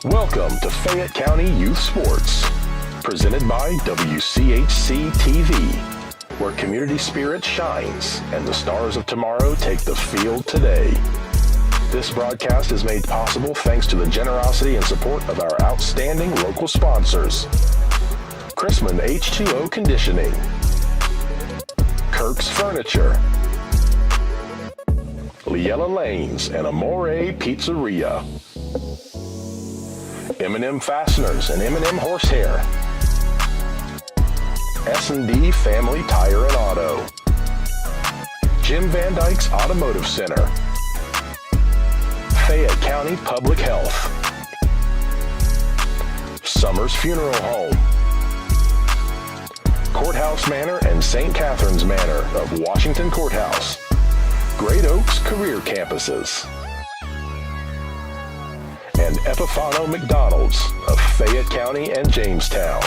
Welcome to Fayette County Youth Sports, presented by WCHC TV, where community spirit shines and the stars of tomorrow take the field today. This broadcast is made possible thanks to the generosity and support of our outstanding local sponsors. Chrisman H2O Conditioning, Kirk's Furniture, Liella Lanes and Amore Pizzeria, M&M Fasteners and M&M Horsehair, S&D Family Tire and Auto, Jim Van Dyke's Automotive Center, Fayette County Public Health, Summers Funeral Home, Courthouse Manor and St. Catherine's Manor of Washington Courthouse, Great Oaks Career Campuses, and Epifano McDonald's of Fayette County and Jamestown.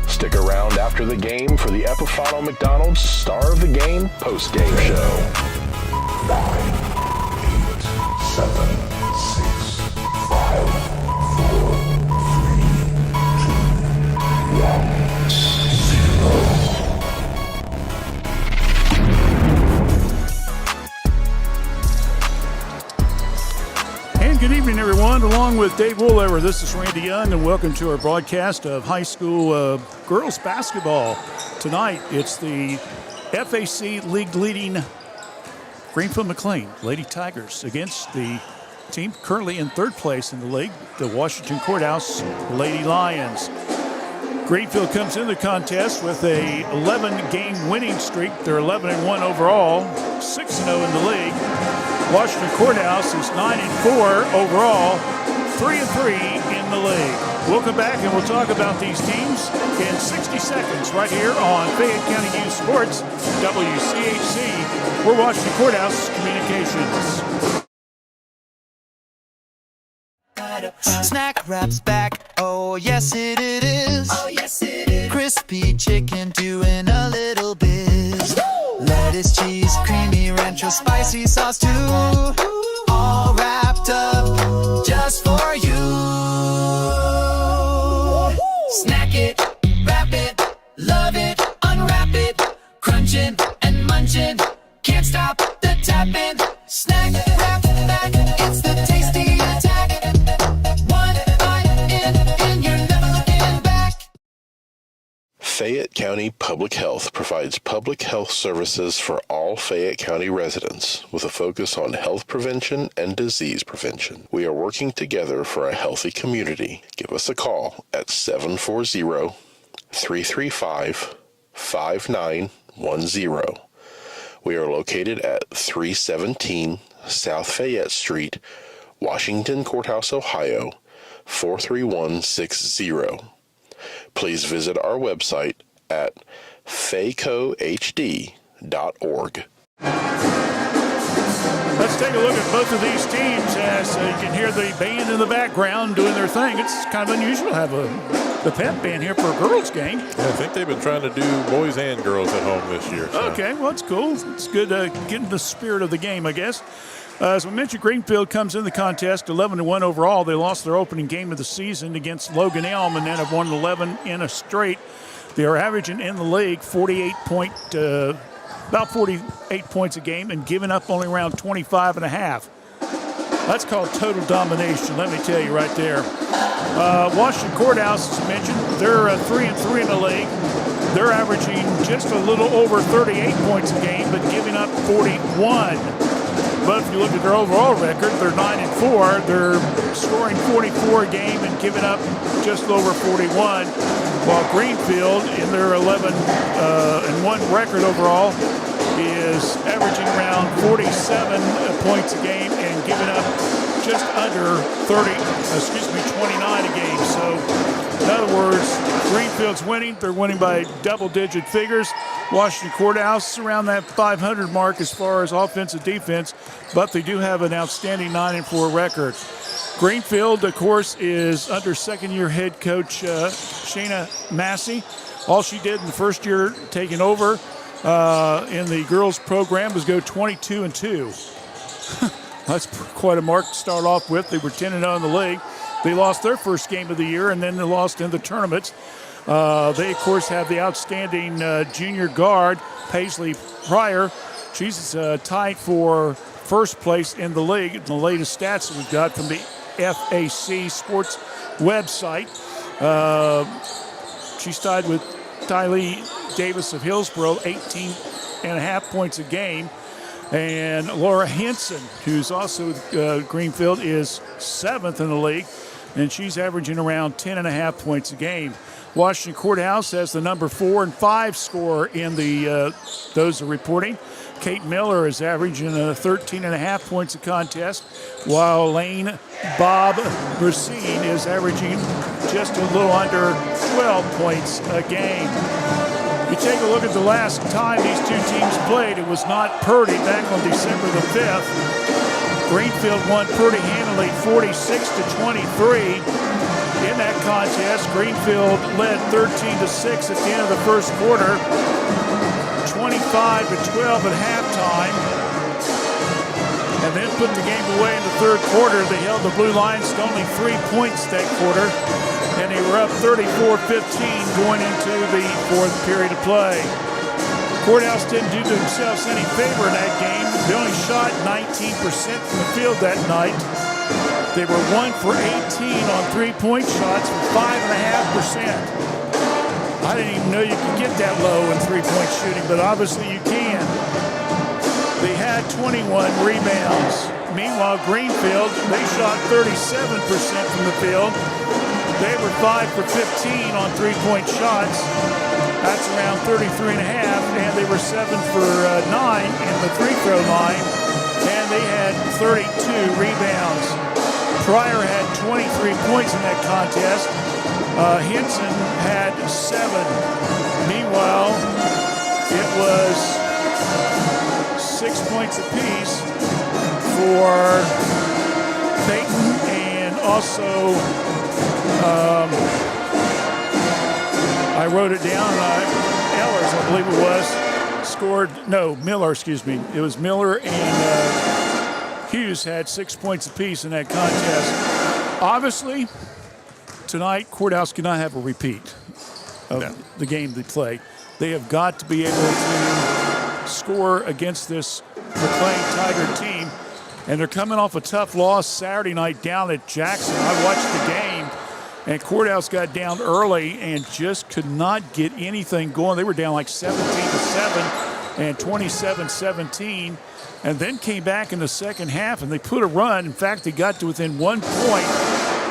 Stick around after the game for the Epifano McDonald's Star of the Game post-game show. 9, 8, 7, 6, 5, 4, 3, 2, 1, 0. Good evening, everyone. Along with Dave Woollever, this is Randy Young, and welcome to our broadcast of high school girls basketball. Tonight, it's the FAC league-leading Greenfield McClain Lady Tigers against the team currently in third place in the league, the Washington Courthouse Lady Lions. Greenfield comes into the contest with a 11-game winning streak. They're 11-1 overall, 6-0 in the league. Washington Courthouse is 9-4 overall, 3-3 in the league. We'll come back and we'll talk about these teams in 60 seconds right here on Fayette County Youth Sports, WCHC. We're Washington Courthouse Communications. Snack Wrap's back, oh yes it is. Oh yes it is. Crispy chicken doing a little biz. Lettuce, cheese, creamy rancho, spicy sauce too. All wrapped up just for you. Snack it, wrap it, love it, unwrap it. Crunching and munching, can't stop the tapping. Snack Wrap back, it's the tasty attack. One bite in, you're never looking back. Fayette County Public Health provides public health services for all Fayette County residents with a focus on health prevention and disease prevention. We are working together for a healthy community. Give us a call at 740-335-5910. We are located at 317 South Fayette Street, Washington Courthouse, Ohio, 43160. Please visit our website at faycohd.org. Let's take a look at both of these teams as you can hear the band in the background doing their thing. It's kind of unusual to have the pep band here for a girls' game. Yeah, I think they've been trying to do boys and girls at home this year. So. Okay, well, it's cool. It's good getting the spirit of the game, I guess. As we mentioned, Greenfield comes in the contest 11-1 overall. They lost their opening game of the season against Logan Elm and then have won 11 in a straight. They are averaging in the league about 48 points a game and giving up only around 25.5. That's called total domination, let me tell you right there. Washington Courthouse, as mentioned, they're 3-3 in the league. They're averaging just a little over 38 points a game, but giving up 41. But if you look at their overall record, they're 9-4. They're scoring 44 a game and giving up just over 41. While Greenfield, in their 11-1 record overall, is averaging around 47 points a game and giving up just under 29 a game. So, in other words, Greenfield's winning. They're winning by double-digit figures. Washington Courthouse around that 500 mark as far as offensive defense, but they do have an outstanding 9-4 record. Greenfield, of course, is under second-year head coach Shayna Massey. All she did in the first year taking over in the girls program was go 22-2. That's quite a mark to start off with. They were 10-0 in the league. They lost their first game of the year, and then they lost in the tournament. They, of course, have the outstanding junior guard, Paisley Pryor. She's tied for first place in the league. The latest stats that we've got from the FAC Sports website. She's tied with Tylee Davis of Hillsboro, 18.5 points a game. And Laura Henson, who's also Greenfield, is 7th in the league, and she's averaging around 10.5 points a game. Washington Courthouse has the number 4 and 5 scorer in the those are reporting. Kate Miller is averaging 13.5 points a contest, while Lane Bob Racine is averaging just a little under 12 points a game. You take a look at the last time these two teams played, it was not Purdy back on December the 5th. Greenfield won pretty handily 46-23. In that contest, Greenfield led 13-6 at the end of the first quarter, 25-12 at halftime, and then put the game away in the third quarter. They held the Blue Lions to only 3 points that quarter, and they were up 34-15 going into the fourth period of play. Courthouse didn't do themselves any favor in that game. They only shot 19% from the field that night. They were 1 for 18 on three-point shots for 5.5%. I didn't even know you could get that low in three-point shooting, but obviously you can. They had 21 rebounds. Meanwhile, Greenfield, they shot 37% from the field. They were 5 for 15 on three-point shots. That's around 33.5, and they were 7 for 9 in the free-throw line, and they had 32 rebounds. Pryor had 23 points in that contest. Henson had 7. Meanwhile, it was 6 points apiece for Peyton, and also I wrote it down. Ellers, I believe it was, scored. No, Miller, excuse me. It was Miller and Hughes had 6 points apiece in that contest. Obviously, tonight, Courthouse cannot have a repeat of the game they played. They have got to be able to score against this McClain Tiger team, and they're coming off a tough loss Saturday night down at Jackson. I watched the game, and Courthouse got down early and just could not get anything going. They were down like 17-7 and 27-17, and then came back in the second half, and they put a run. In fact, they got to within 1 point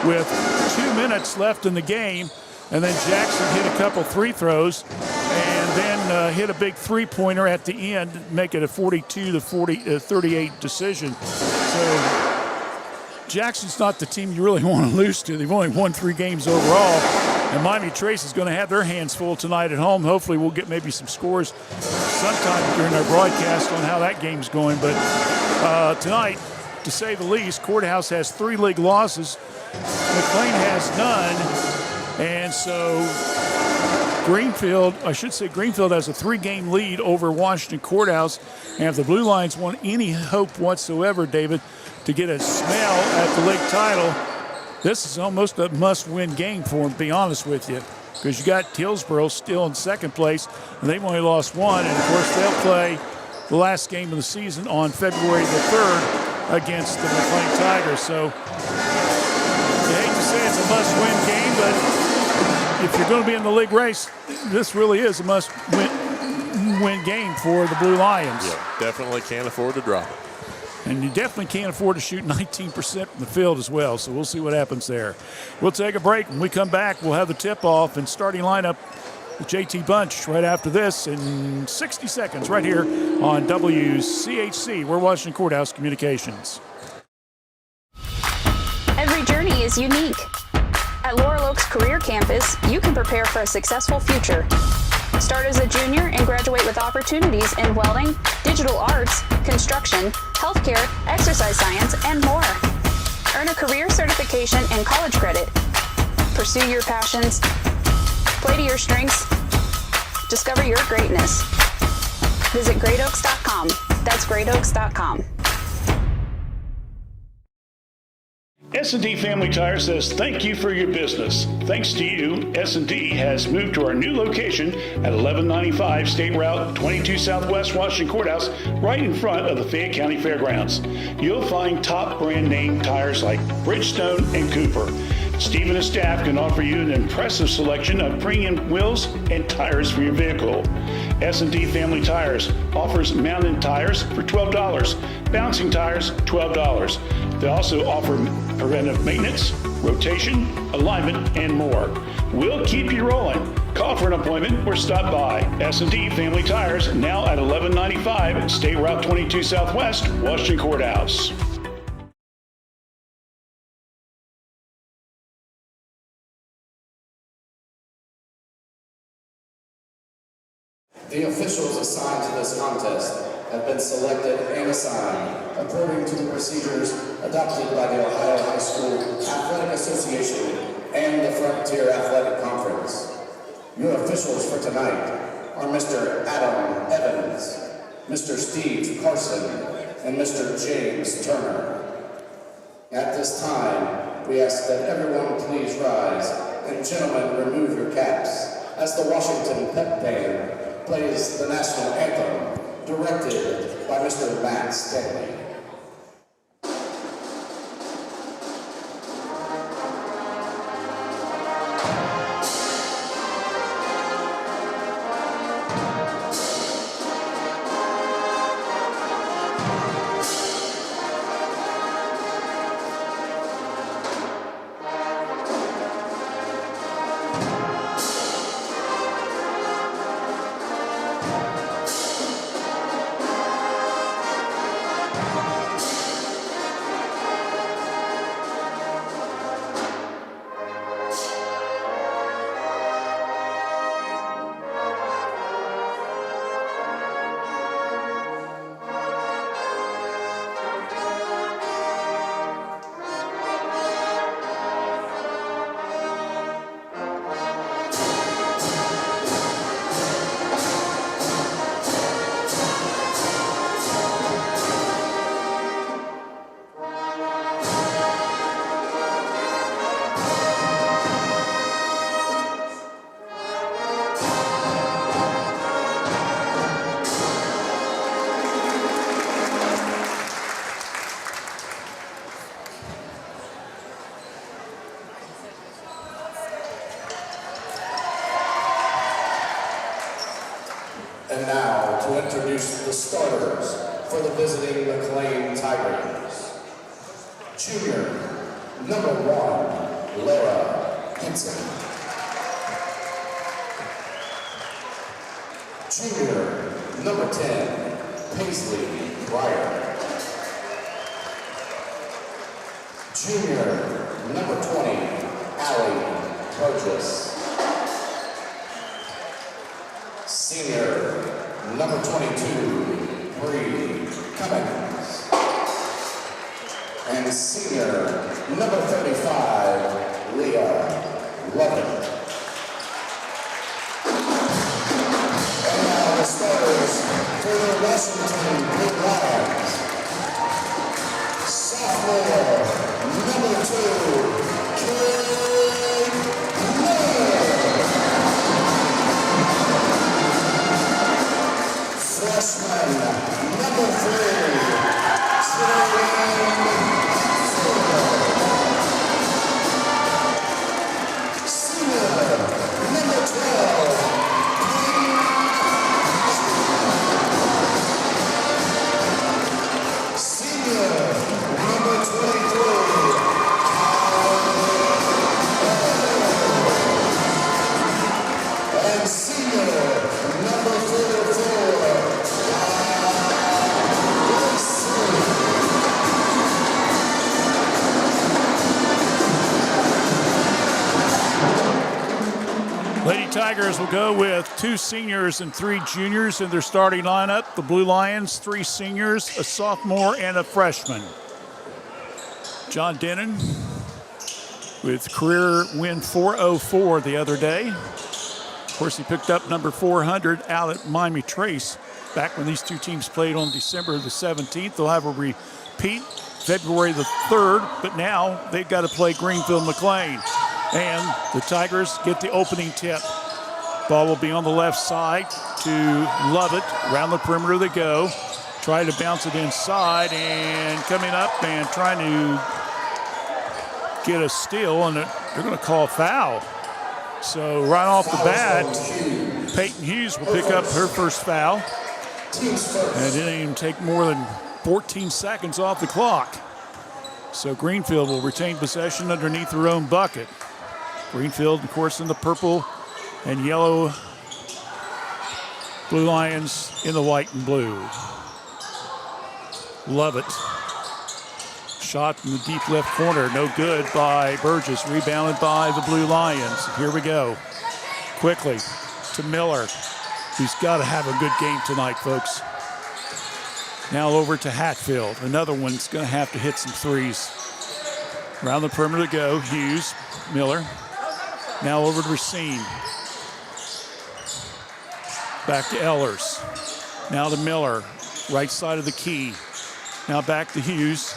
with 2 minutes left in the game, and then Jackson hit a couple free throws and then hit a big three-pointer at the end, make it a 42-38 decision. So Jackson's not the team you really want to lose to. They've only won 3 games overall, and Miami Trace is going to have their hands full tonight at home. Hopefully we'll get maybe some scores sometime during our broadcast on how that game's going. But tonight, to say the least, Courthouse has 3 league losses. McClain has none. And so Greenfield has a 3-game lead over Washington Courthouse. And if the Blue Lions want any hope whatsoever, David, to get a smell at the league title, this is almost a must-win game for them, to be honest with you. Because you got Hillsboro still in second place, and they've only lost 1. And, of course, they'll play the last game of the season on February the 3rd against the McClain Tigers. So you hate to say it's a must-win game, but if you're going to be in the league race, this really is a must-win game for the Blue Lions. Yeah, definitely can't afford to drop it. And you definitely can't afford to shoot 19% from the field as well, so we'll see what happens there. We'll take a break. When we come back, we'll have the tip-off and starting lineup with JT Bunch right after this in 60 seconds right here on WCHC. We're Washington Courthouse Communications. Every journey is unique. At Laurel Oaks Career Campus, you can prepare for a successful future. Start as a junior and graduate with opportunities in welding, digital arts, construction, healthcare, exercise science, and more. Earn a career certification and college credit. Pursue your passions. Play to your strengths. Discover your greatness. Visit greatoaks.com. That's greatoaks.com. S&D Family Tire says thank you for your business. Thanks to you, S&D has moved to our new location at 1195 State Route 22 Southwest Washington Courthouse, right in front of the Fayette County Fairgrounds. You'll find top brand name tires like Bridgestone and Cooper. Steve and his staff can offer you an impressive selection of premium wheels and tires for your vehicle. S&D Family Tires offers mounted tires for $12, bouncing tires $12. They also offer preventive maintenance, rotation, alignment, and more. We'll keep you rolling. Call for an appointment or stop by. S&D Family Tires, now at 1195 State Route 22 Southwest, Washington Courthouse. The officials assigned to this contest have been selected and assigned according to the procedures adopted by the Ohio High School Athletic Association and the Frontier Athletic Conference. Your officials for tonight are Mr. Adam Evans, Mr. Steve Carson, and Mr. James Turner. At this time, we ask that everyone please rise and gentlemen remove your caps as the Washington Pep Band plays the national anthem, directed by Mr. Matt Stanley. And now to introduce the starters for the visiting McClain Tigers. Junior, number 1, Laura Henson. Junior, number 10, Paisley Breyer. Junior, number 20, Allie Burgess. Senior, number 22, Bree Cummings. And senior, number 35, Leah Lovett. And now the starters for the Washington Blue Lions. Sophomore, number 2, Kate Miller. Freshman, number 3, Jalen Fuller. Senior, number 12, Senior, number 23, and senior, number 44, Lady Tigers will go with 2 seniors and 3 juniors in their starting lineup. The Blue Lions, 3 seniors, a sophomore, and a freshman. John Denon with career win 404 the other day. Of course, he picked up number 400 out at Miami Trace back when these two teams played on December the 17th. They'll have a repeat February the 3rd, but now they've got to play Greenfield McClain. And the Tigers get the opening tip. Ball will be on the left side to Lovett. Around the perimeter they go. Try to bounce it inside, and coming up and trying to get a steal, and they're going to call a foul. So right off the bat, Peyton Hughes will pick up her first foul. And it didn't even take more than 14 seconds off the clock. So Greenfield will retain possession underneath their own bucket. Greenfield, of course, in the purple and yellow. Blue Lions in the white and blue. Love it. Shot in the deep left corner, no good by Burgess. Rebounded by the Blue Lions. Here we go. Quickly to Miller, who's got to have a good game tonight, folks. Now over to Hatfield. Another one's going to have to hit some threes. Around the perimeter to go. Hughes, Miller. Now over to Racine. Back to Ehlers. Now to Miller, right side of the key. Now back to Hughes.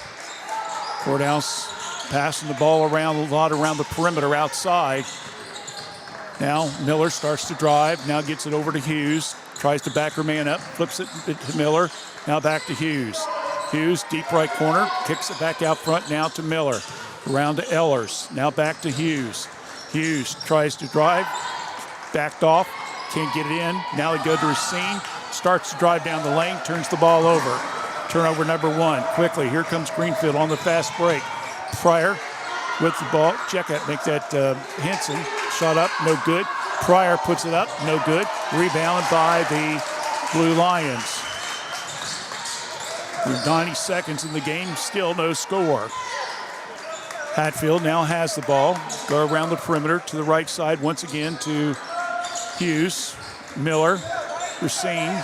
Courthouse passing the ball around a lot around the perimeter outside. Now Miller starts to drive. Now gets it over to Hughes. Tries to back her man up. Flips it to Miller. Now back to Hughes. Hughes, deep right corner. Kicks it back out front now to Miller. Around to Ehlers. Now back to Hughes. Hughes tries to drive. Backed off. Can't get it in. Now they go to Racine. Starts to drive down the lane. Turns the ball over. Turnover number one. Quickly, here comes Greenfield on the fast break. Pryor with the ball. Check it. Make that Henson. Shot up. No good. Pryor puts it up. No good. Rebounded by the Blue Lions. With 90 seconds in the game. Still no score. Hatfield now has the ball. Go around the perimeter to the right side once again to Hughes, Miller, Racine,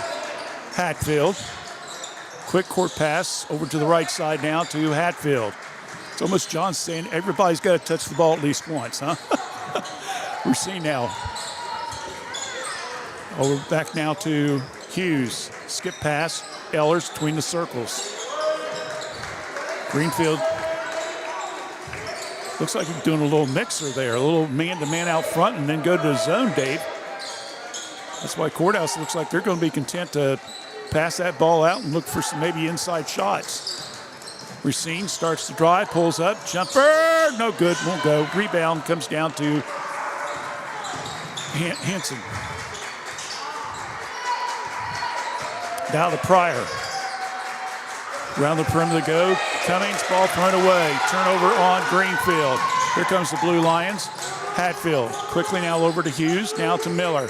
Hatfield. Quick court pass over to the right side now to Hatfield. It's almost John saying everybody's got to touch the ball at least once, huh? Racine now. Over back now to Hughes. Skip pass. Ehlers between the circles. Greenfield looks like he's doing a little mixer there. A little man-to-man out front and then go to the zone, Dave. That's why Courthouse looks like they're going to be content to pass that ball out and look for some maybe inside shots. Racine starts to drive, pulls up, jumper, no good, won't go. Rebound comes down to Henson. Now to Pryor. Around the perimeter to go. Cummings, ball thrown away. Turnover on Greenfield. Here comes the Blue Lions. Hatfield quickly now over to Hughes, now to Miller.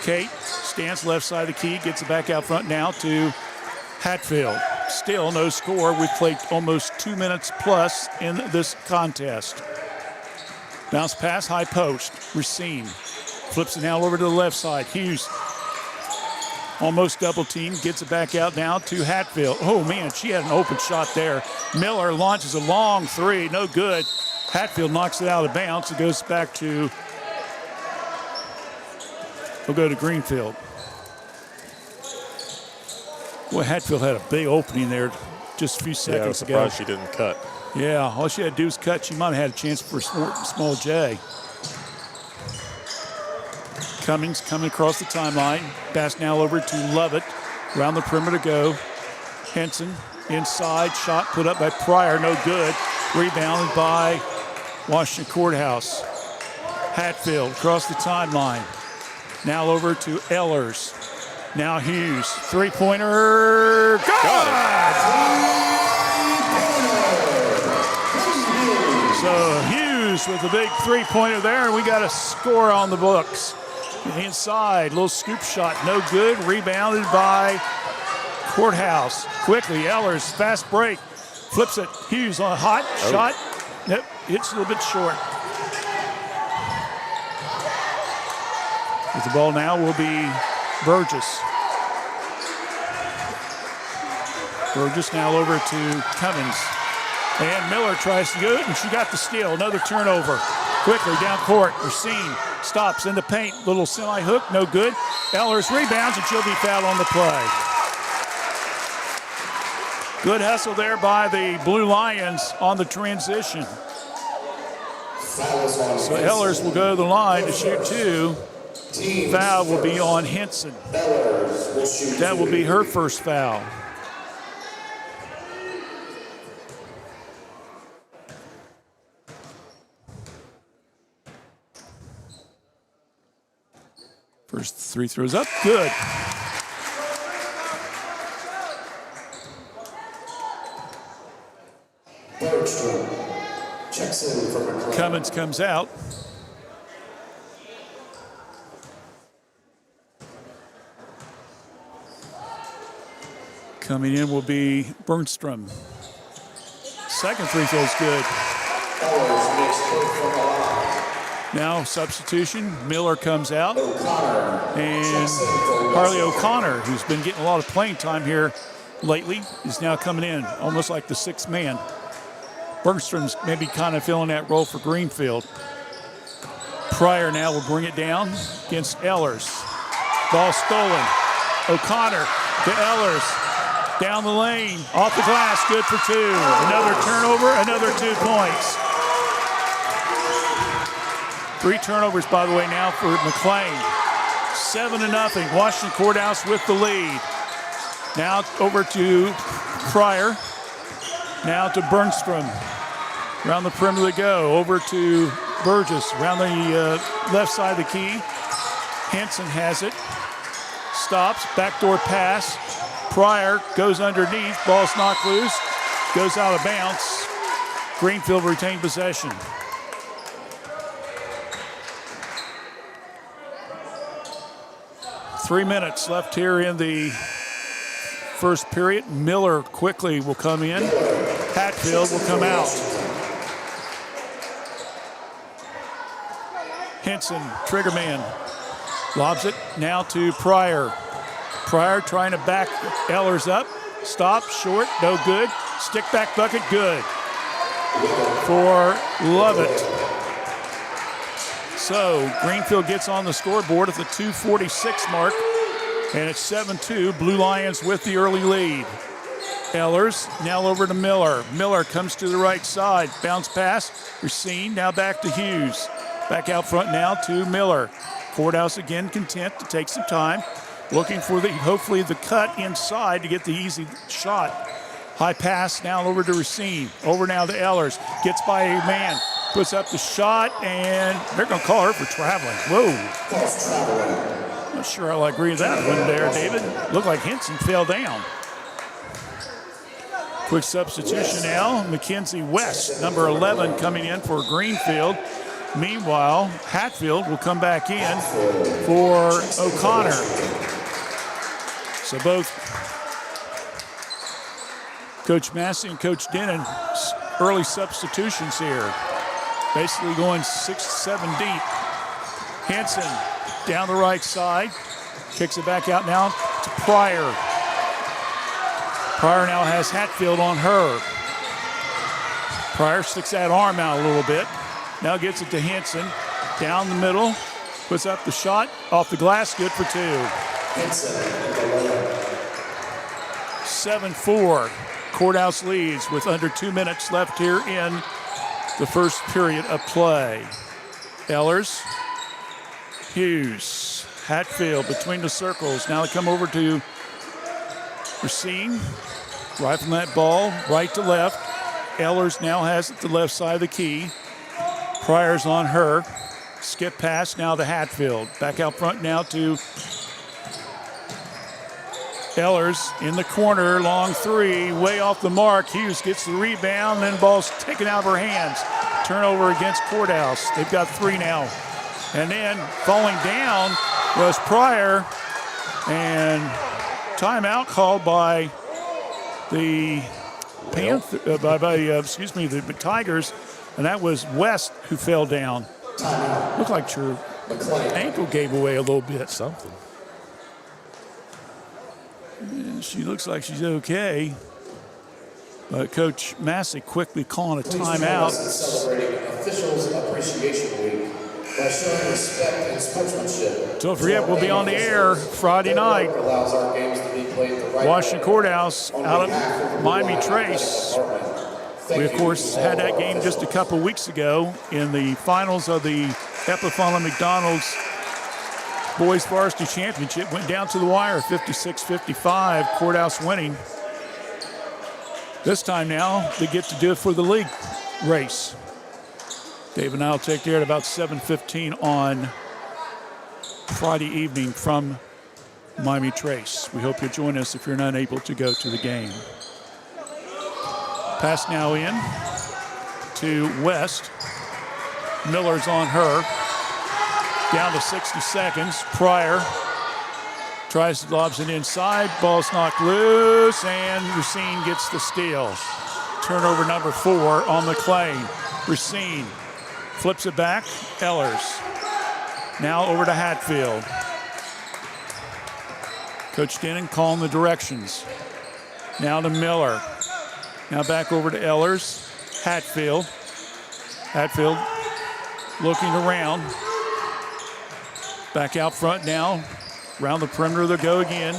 Kate stands left side of the key, gets it back out front now to Hatfield. Still no score. We've played almost 2 minutes plus in this contest. Bounce pass, high post. Racine flips it now over to the left side. Hughes almost double team, gets it back out now to Hatfield. Oh man, she had an open shot there. Miller launches a long three, no good. Hatfield knocks it out of bounds. It goes back to, we'll go to Greenfield. Boy, Hatfield had a big opening there just a few seconds I was ago. surprised she didn't cut. Yeah, all she had to do was cut. She might have had a chance for a small J. Cummings coming across the timeline. Pass now over to Lovett. Around the perimeter go. Henson inside. Shot put up by Pryor. No good. Rebounded by Washington Courthouse. Hatfield across the timeline. Now over to Ehlers. Now Hughes. Three-pointer. Good! So Hughes with a big three-pointer there, and we got a score on the books. Inside, little scoop shot, no good. Rebounded by Courthouse. Quickly, Ehlers, fast break. Flips it. Hughes on a hot shot. Nope, it's a little bit short. With the ball now will be Burgess. Burgess now over to Cummings. And Miller tries to go, and she got the steal. Another turnover. Quickly down court. Racine stops in the paint. Little semi-hook, no good. Ehlers rebounds, and she'll be fouled on the play. Good hustle there by the Blue Lions on the transition. So Ellers will go to the line to shoot 2. Foul will be on Henson. That will be her first foul. First 3 throws up, good. Bergstrom checks in for McClain. Cummins comes out. Coming in will be Bernstrom. Second free throw is good. Now substitution, Miller comes out. And Harley O'Connor, who's been getting a lot of playing time here lately, is now coming in, almost like the 6th man. Bergstrom's maybe kind of filling that role for Greenfield. Pryor now will bring it down against Ellers. Ball stolen. O'Connor to Ellers. Down the lane, off the glass, good for 2. Another turnover, another 2 points. 3 turnovers, by the way, now for McClain. 7-0, Washington Courthouse with the lead. Now over to Pryor. Now to Bernstrom. Around the perimeter they go. Over to Burgess. Around the left side of the key. Henson has it. Stops. Backdoor pass. Pryor goes underneath. Ball's knocked loose. Goes out of bounds. Greenfield retained possession. Three minutes left here in the first period. Miller quickly will come in. Hatfield will come out. Henson, trigger man, lobs it now to Pryor. Pryor trying to back Ellers up. Stop, short, no good. Stick back bucket, good. For Lovett. So Greenfield gets on the scoreboard at the 2:46 mark, and it's 7-2. Blue Lions with the early lead. Ellers now over to Miller. Miller comes to the right side. Bounce pass. Racine now back to Hughes. Back out front now to Miller. Courthouse again content to take some time. Looking for hopefully the cut inside to get the easy shot. High pass now over to Racine. Over now to Ellers. Gets by a man. Puts up the shot, and they're going to call her for traveling. Whoa. Not sure I'll agree with that one there, David. Looked like Henson fell down. Quick substitution now. Mackenzie West, number 11, coming in for Greenfield. Meanwhile, Hatfield will come back in for O'Connor. So both Coach Massey and Coach Denon, early substitutions here. Basically going 6-7 deep. Henson down the right side. Kicks it back out now to Pryor. Pryor now has Hatfield on her. Pryor sticks that arm out a little bit. Now gets it to Henson. Down the middle. Puts up the shot. Off the glass. Good for 2. 7-4. Courthouse leads with under 2 minutes left here in the first period of play. Ellers, Hughes, Hatfield between the circles. Now they come over to Racine. Right from that ball, right to left. Ellers now has it to the left side of the key. Pryor's on her. Skip pass now to Hatfield. Back out front now to Ellers in the corner, long 3, way off the mark. Hughes gets the rebound, then ball's taken out of her hands. Turnover against Courthouse. They've got 3 now. And then falling down was Pryor, and timeout called by the the Tigers, and that was West who fell down. Looked like her ankle gave away a little bit. Something. She looks like she's okay. But Coach Massey quickly calling a timeout. Celebrating Officials Appreciation Week by showing respect and sportsmanship. Don't forget, we'll be on the air Friday night. Allows our games to be played the Washington Courthouse out of Miami Trace. We, of course, had that game just a couple weeks ago in the finals of the Epifon McDonald's Boys Varsity Championship. Went down to the wire, 56-55, Courthouse winning. This time now, they get to do it for the league race. Dave and I will take there at about 7:15 on Friday evening from Miami Trace. We hope you'll join us if you're not able to go to the game. Pass now in to West. Miller's on her. Down to 60 seconds. Pryor tries to lobs it inside. Ball's knocked loose, and Racine gets the steal. Turnover number 4 on McClain. Racine flips it back. Ehlers. Now over to Hatfield. Coach Denon calling the directions. Now to Miller. Now back over to Ehlers. Hatfield. Hatfield looking around. Back out front now. Around the perimeter they'll go again.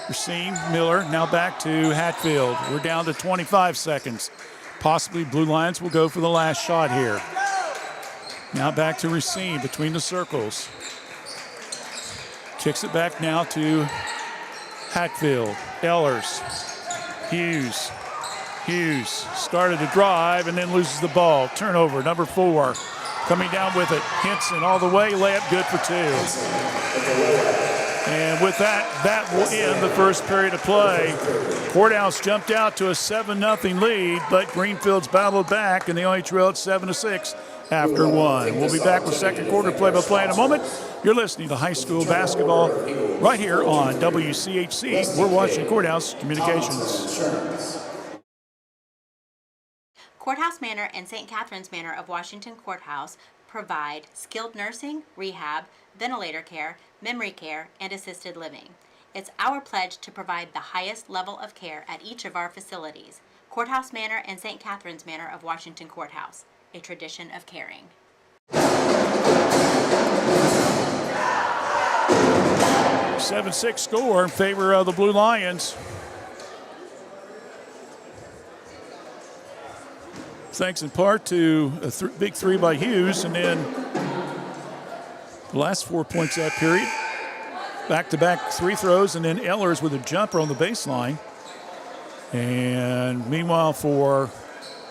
Racine, Miller, now back to Hatfield. We're down to 25 seconds. Possibly Blue Lions will go for the last shot here. Now back to Racine between the circles. Kicks it back now to Hatfield. Ehlers. Hughes. Hughes started to drive and then loses the ball. Turnover, number 4. Coming down with it. Henson all the way. Layup good for 2. And with that, that will end the first period of play. Courthouse jumped out to a 7-0 lead, but Greenfield's battled back, and they only trailed 7-6 after 1. We'll be back with second quarter play-by-play in a moment. You're listening to high school basketball right here on WCHC. We're watching Courthouse Communications. Courthouse Manor and St. Catherine's Manor of Washington Courthouse provide skilled nursing, rehab, ventilator care, memory care, and assisted living. It's our pledge to provide the highest level of care at each of our facilities. Courthouse Manor and St. Catherine's Manor of Washington Courthouse, a tradition of caring. 7-6 score in favor of the Blue Lions. Thanks in part to a big 3 by Hughes, and then the last 4 points that period. Back-to-back 3 throws, and then Ehlers with a jumper on the baseline. And meanwhile for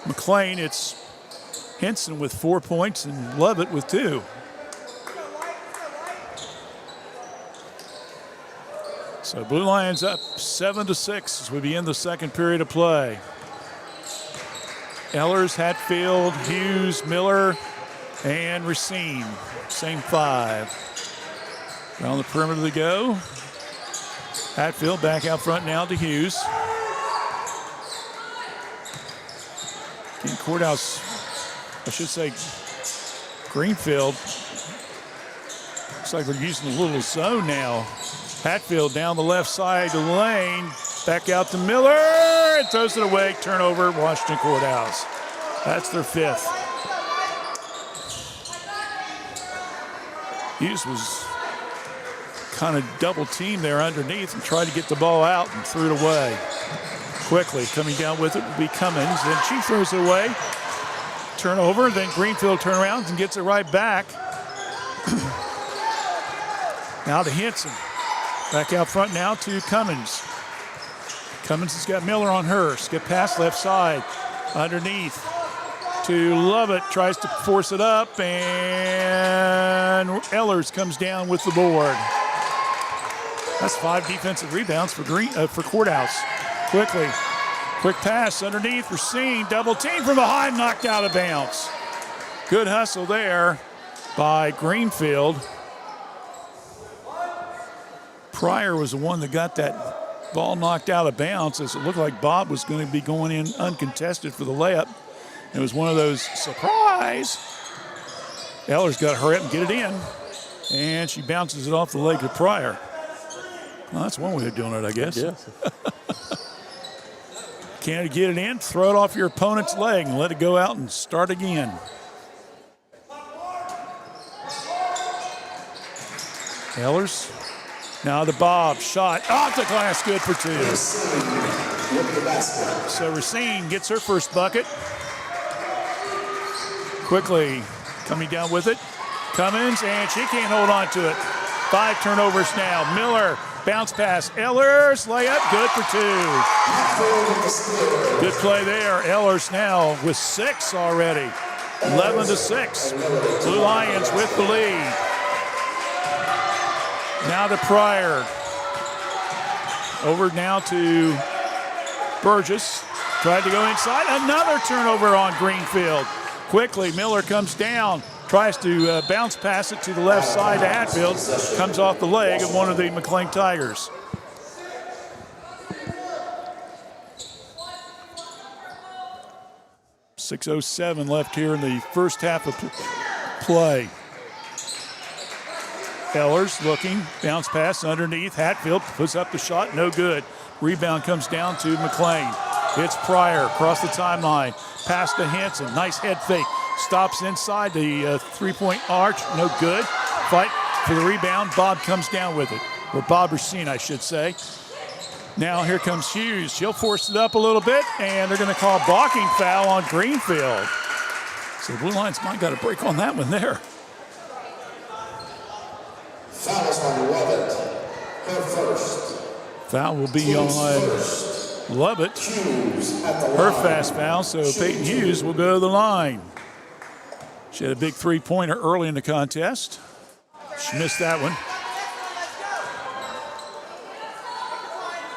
McClain, it's Henson with 4 points and Lovett with 2. So Blue Lions up 7-6 as we begin the second period of play. Ehlers, Hatfield, Hughes, Miller, and Racine. Same 5. Around the perimeter they go. Hatfield back out front now to Hughes. King Courthouse, I should say Greenfield. Looks like they're using a little zone now. Hatfield down the left side to the lane. Back out to Miller, and throws it away. Turnover, Washington Courthouse. That's their 5th. Hughes was kind of double teamed there underneath and tried to get the ball out and threw it away. Quickly coming down with it will be Cummins, and she throws it away. Turnover, then Greenfield turnarounds and gets it right back. Now to Henson. Back out front now to Cummins. Cummins has got Miller on her. Skip pass left side. Underneath to Lovett. Tries to force it up, and Ehlers comes down with the board. That's 5 defensive rebounds for Courthouse. Quickly. Quick pass underneath. Racine. Double team from behind. Knocked out of bounds. Good hustle there by Greenfield. Pryor was the one that got that ball knocked out of bounds, as it looked like Bob was going to be going in uncontested for the layup. It was one of those surprise. Ehlers got to hurry up and get it in, and she bounces it off the leg of Pryor. Well, that's one way of doing it, I guess. Yes. Can't get it in, throw it off your opponent's leg and let it go out and start again. Ehlers Now the Bob shot off the glass, good for two. With the basket. So Racine gets her first bucket. Quickly coming down with it. Cummins, and she can't hold on to it. 5 turnovers now. Miller, bounce pass. Ehlers, layup, good for 2. Good play there. Ehlers now with 6 already. 11-6. Blue Lions with the lead. Now to Pryor. Over now to Burgess. Tried to go inside. Another turnover on Greenfield. Quickly, Miller comes down. Tries to bounce pass it to the left side to Hatfield. Comes off the leg of one of the McClain Tigers. .607 left here in the first half of play. Ehlers looking, bounce pass underneath. Hatfield puts up the shot, no good. Rebound comes down to McClain. It's Pryor across the timeline. Pass to Hanson, nice head fake. Stops inside the three-point arch, no good. Fight for the rebound. Bob comes down with it, or Bob Racine, I should say. Now here comes Hughes. She'll force it up a little bit, and they're going to call blocking foul on Greenfield. So the Blue Lions might got a break on that one there. Fouls on Lovett. Her first. Foul will be on Lovett. Her fast foul, so Peyton Hughes will go to the line. She had a big three-pointer early in the contest. She missed that one.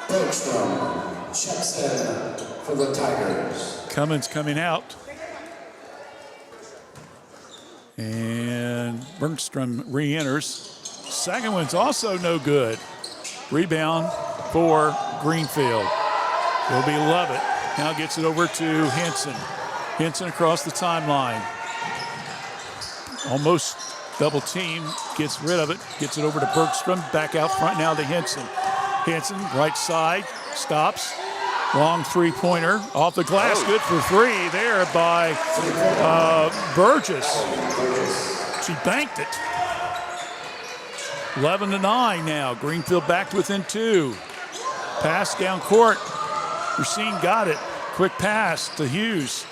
Bergstrom checks in for the Tigers. Cummins coming out. And Bergstrom re-enters. Second one's also no good. Rebound for Greenfield. It'll be Lovett. Now gets it over to Henson. Henson across the timeline. Almost double team. Gets rid of it. Gets it over to Bergstrom. Back out front now to Henson. Henson, right side, stops. Long three-pointer off the glass. Good for 3 there by Burgess. She banked it. 11-9 now. Greenfield back within 2. Pass down court. Racine got it. Quick pass to Hughes.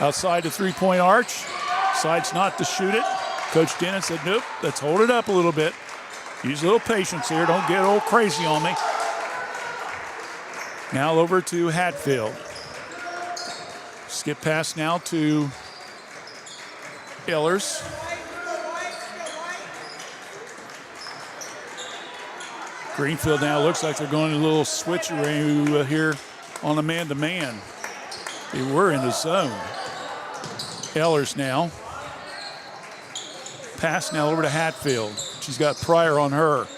Outside the three-point arch. Decides not to shoot it. Coach Denon said, nope, let's hold it up a little bit. Use a little patience here. Don't get all crazy on me. Now over to Hatfield. Skip pass now to Ehlers. Greenfield now looks like they're going a little switcheroo here on a man-to-man. They were in the zone. Ehlers now. Pass now over to Hatfield. She's got Pryor on her.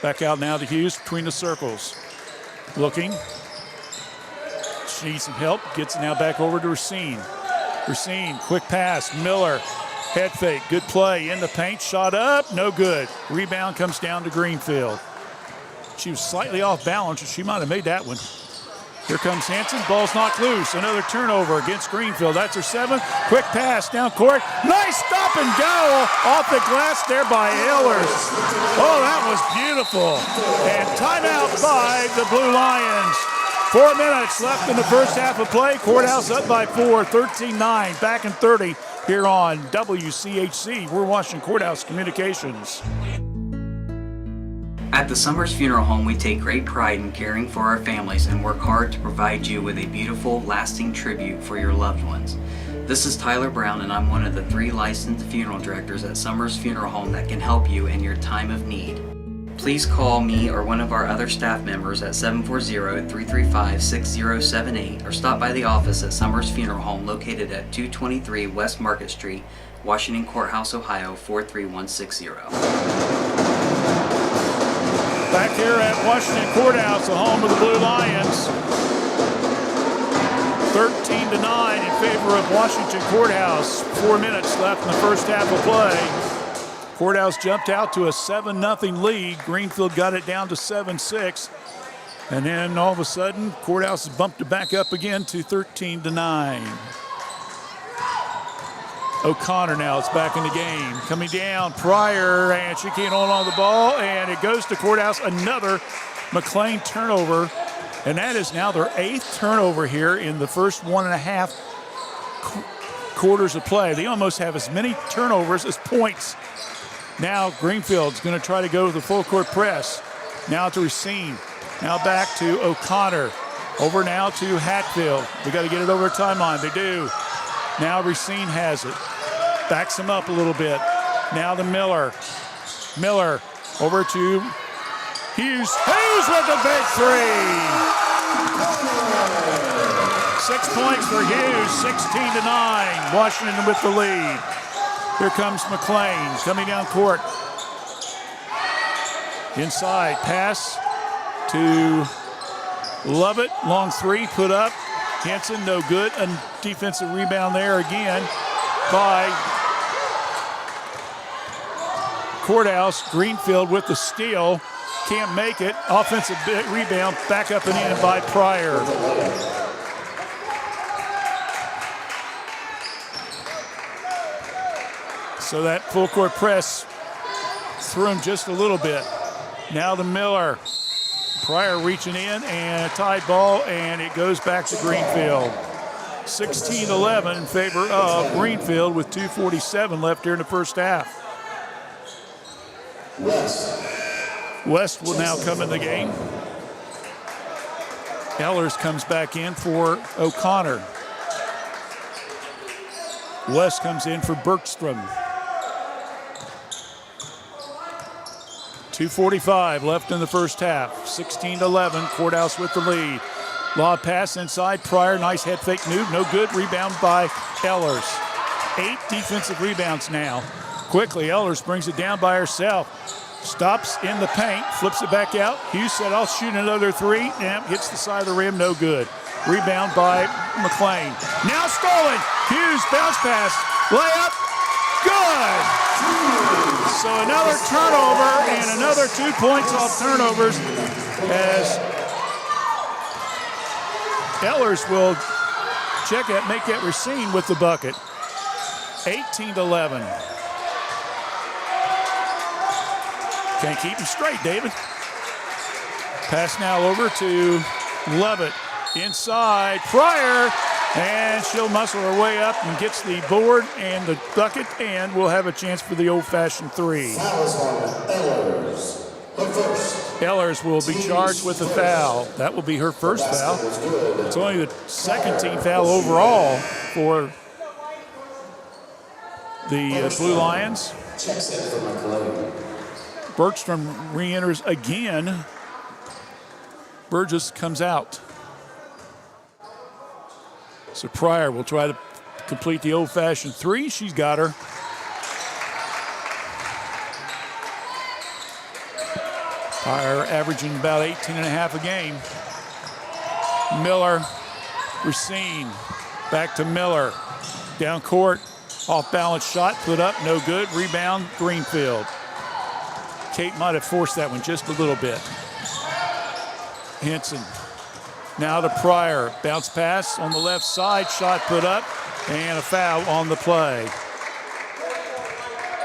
Back out now to Hughes between the circles. Looking. She needs some help. Gets it now back over to Racine. Racine, quick pass. Miller, head fake. Good play in the paint. Shot up, no good. Rebound comes down to Greenfield. She was slightly off balance, and she might have made that one. Here comes Hanson. Ball's knocked loose. Another turnover against Greenfield. That's her 7th. Quick pass down court. Nice stop and go off the glass there by Ehlers. Oh, that was beautiful. And timeout by the Blue Lions. 4 minutes left in the first half of play. Courthouse up by 4, 13-9. Back in 30 here on WCHC. We're Washington Courthouse Communications. At the Summers Funeral Home, we take great pride in caring for our families and work hard to provide you with a beautiful, lasting tribute for your loved ones. This is Tyler Brown, and I'm one of the 3 licensed funeral directors at Summers Funeral Home that can help you in your time of need. Please call me or one of our other staff members at 740-335-6078 or stop by the office at Summers Funeral Home located at 223 West Market Street, Washington Courthouse, Ohio 43160. Back here at Washington Courthouse, the home of the Blue Lions. 13-9 in favor of Washington Courthouse. 4 minutes left in the first half of play. Courthouse jumped out to a 7-0 lead. Greenfield got it down to 7-6. And then all of a sudden, Courthouse bumped it back up again to 13-9. O'Connor now is back in the game. Coming down, Pryor, and she can't hold on to the ball, and it goes to Courthouse. Another McClain turnover, and that is now their 8th turnover here in the first 1.5 quarters of play. They almost have as many turnovers as points. Now Greenfield's going to try to go with the full court press. Now to Racine. Now back to O'Connor. Over now to Hatfield. We got to get it over the timeline. They do. Now Racine has it. Backs him up a little bit. Now to Miller. Miller over to Hughes. Hughes with the big three. 6 points for Hughes, 16-9. Washington with the lead. Here comes McClain coming down court. Inside, pass to Lovett. Long three, put up. Hanson, no good. A defensive rebound there again by Courthouse. Greenfield with the steal. Can't make it. Offensive rebound, back up and in by Pryor. So that full court press threw him just a little bit. Now to Miller. Pryor reaching in and a tied ball, and it goes back to Greenfield. 16-11 in favor of Greenfield with 2:47 left here in the first half. West will now come in the game. Ellers comes back in for O'Connor. West comes in for Bergstrom. 2:45 left in the first half. 16-11, Courthouse with the lead. Lob pass inside, Pryor, nice head fake, no good. Rebound by Ellers. 8 defensive rebounds now. Quickly, Ellers brings it down by herself. Stops in the paint, flips it back out. Hughes said, I'll shoot another three. Hits the side of the rim, no good. Rebound by McClain. Now stolen. Hughes bounce pass, layup, good. So another turnover and another 2 points off turnovers as Ellers will make that Racine with the bucket. 18-11. Can't keep him straight, David. Pass now over to Lovett. Inside, Pryor, and she'll muscle her way up and gets the board and the bucket, and we'll have a chance for the old-fashioned three. Ellers will be charged with a foul. That will be her first foul. It's only the second team foul overall for the Blue Lions. Bergstrom re-enters again. Burgess comes out. So Pryor will try to complete the old-fashioned three. She's got her. Pryor averaging about 18.5 a game. Miller, Racine, back to Miller. Down court, off-balance shot, put up, no good. Rebound, Greenfield. Kate might have forced that one just a little bit. Henson. Now to Pryor. Bounce pass on the left side. Shot put up. And a foul on the play.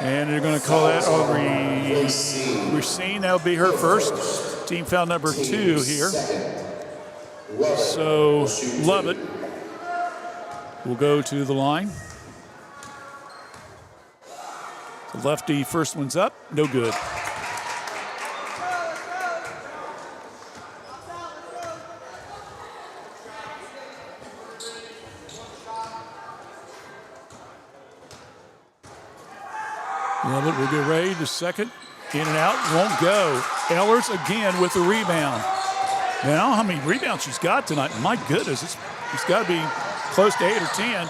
And they're going to call that on Racine. That'll be her first. Team foul number 2 here. So Lovett will go to the line. The lefty first one's up. No good. Lovett will get ready to second. In and out, won't go. Ellers again with the rebound. Now, I don't know how many rebounds she's got tonight. My goodness, it's got to be close to 8 or 10.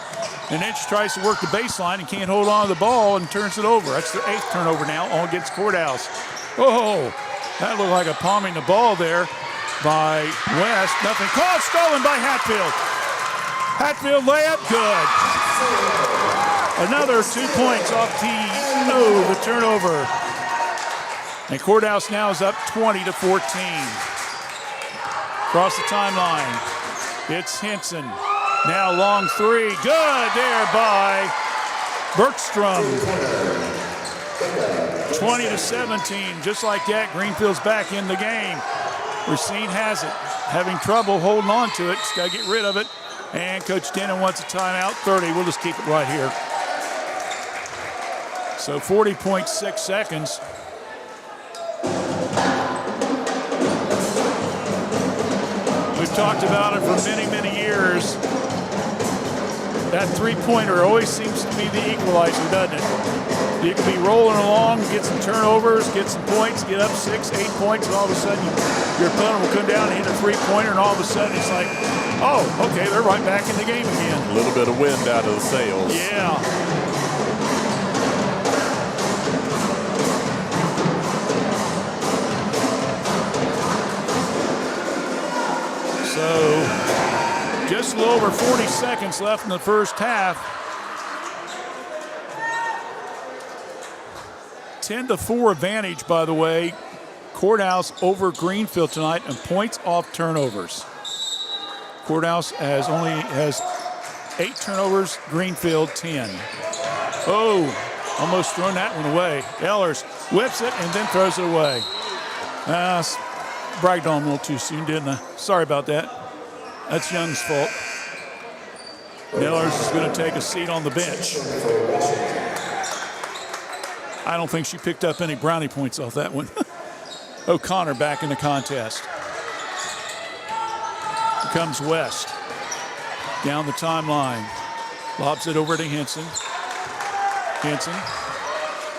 And then she tries to work the baseline and can't hold on to the ball and turns it over. That's their 8th turnover now, all against Courthouse. Oh, that looked like a palming the ball there by West. Nothing called, stolen by Hatfield. Hatfield layup, good. Another 2 points off the turnover. And Courthouse now is up 20-14. Across the timeline, it's Henson. Now long three, good there by Bergstrom. 20-17. Just like that, Greenfield's back in the game. Racine has it. Having trouble holding on to it. Just got to get rid of it. And Coach Dennon wants a timeout. 30. We'll just keep it right here. So 40.6 seconds. We've talked about it for many, many years. That three-pointer always seems to be the equalizer, doesn't it? You can be rolling along, get some turnovers, get some points, get up 6, 8 points, and all of a sudden your opponent will come down and hit a three-pointer, and all of a sudden it's like, oh, okay, they're right back in the game again. A little bit of wind out of the sails. Yeah. So just a little over 40 seconds left in the first half. 10-4 advantage, by the way. Courthouse over Greenfield tonight and points off turnovers. Courthouse has 8 turnovers, Greenfield 10. Oh, almost thrown that one away. Ellers whips it and then throws it away. Bragged on him a little too soon, didn't I? Sorry about that. That's Young's fault. Ellers is going to take a seat on the bench. I don't think she picked up any brownie points off that one. O'Connor back in the contest. Here comes West. Down the timeline. Lobs it over to Henson. Henson.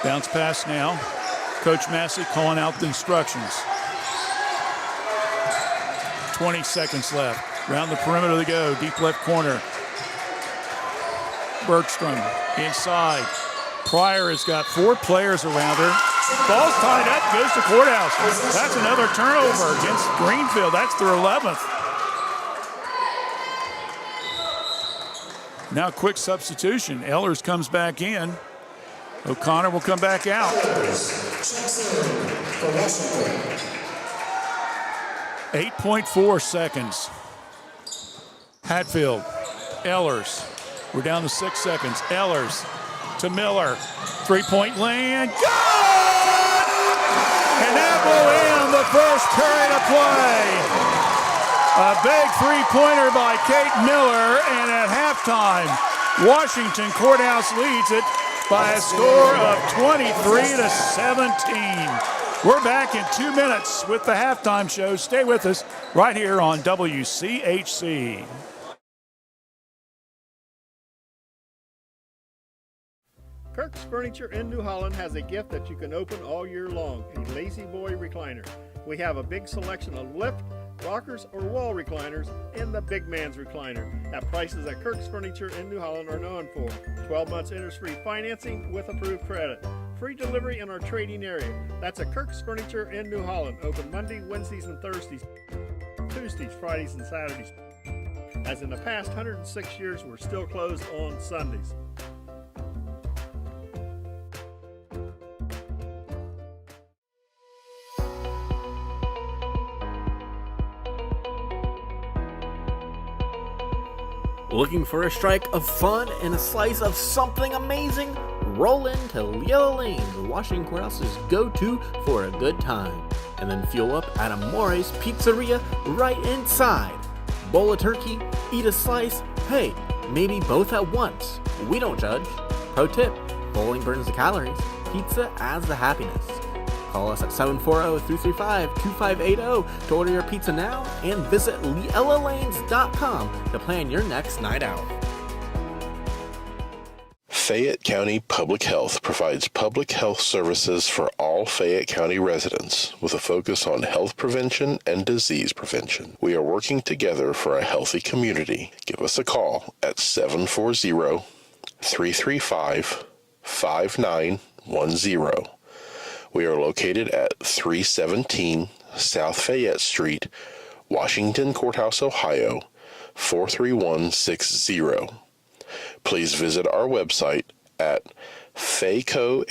Bounce pass now. Coach Massey calling out the instructions. 20 seconds left. Around the perimeter they go. Deep left corner. Bergstrom inside. Pryor has got 4 players around her. Ball's tied up, goes to Courthouse. That's another turnover against Greenfield. That's their 11th. Now quick substitution. Ellers comes back in. O'Connor will come back out. 8.4 seconds. Hatfield, Ellers. We're down to 6 seconds. Ellers to Miller. 3-point land. Good! And that will end the first period of play. A big three-pointer by Kate Miller. And at halftime, Washington Courthouse leads it by a score of 23-17. We're back in 2 minutes with the halftime show. Stay with us right here on WCHC. Kirk's Furniture in New Holland has a gift that you can open all year long, a Lazy Boy recliner. We have a big selection of lift, rockers, or wall recliners, and the big man's recliner at prices that Kirk's Furniture in New Holland are known for. 12 months interest-free financing with approved credit. Free delivery in our trading area. That's at Kirk's Furniture in New Holland. Open Monday, Wednesdays, and Thursdays. Tuesdays, Fridays, and Saturdays. As in the past 106 years, we're still closed on Sundays. Looking for a strike of fun and a slice of something amazing? Roll into Yellow Lane, the Washington Courthouse's go-to for a good time. And then fuel up at Amore's Pizzeria right inside. Bowl a turkey, eat a slice, hey, maybe both at once. We don't judge. Pro tip, bowling burns the calories, pizza adds the happiness. Call us at 740-335-2580 to order your pizza now and visit LielaLanes.com to plan your next night out. Fayette County Public Health provides public health services for all Fayette County residents with a focus on health prevention and disease prevention. We are working together for a healthy community. Give us a call at 740-335-5910. We are located at 317 South Fayette Street, Washington Courthouse, Ohio, 43160. Please visit our website at faycohd.org.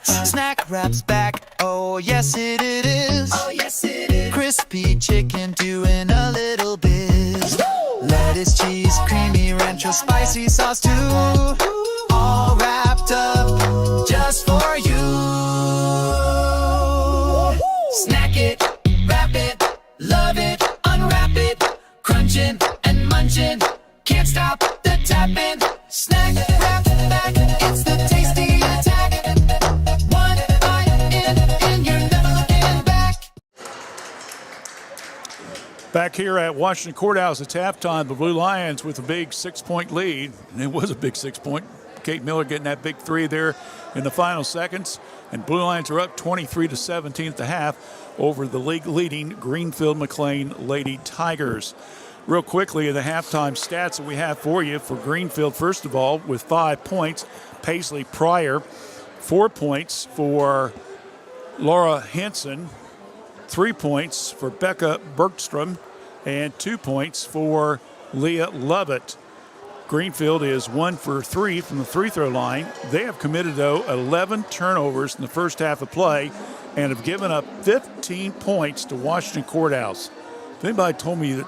Snack Wrap's back, oh yes it is. Oh yes it is. Crispy chicken doing a little biz. the spicy sauce too. All wrapped up just for you. Snack it, wrap it, love it, unwrap it, crunching and munching, can't stop the tapping. Snack, wrap, back, it's the tasty attack. One bite in and you're never looking back. Back here at Washington Courthouse, it's halftime. The Blue Lions with a big 6-point lead, and it was a big 6-point. Kate Miller getting that big three there in the final seconds, and Blue Lions are up 23-17 at the half over the league-leading Greenfield McClain Lady Tigers. Real quickly, the halftime stats that we have for you for Greenfield, first of all, with 5 points, Paisley Pryor, 4 points for Laura Henson, 3 points for Becca Bergstrom, and 2 points for Leah Lovett. Greenfield is 1 for 3 from the free throw line. They have committed, though, 11 turnovers in the first half of play and have given up 15 points to Washington Courthouse. If anybody told me that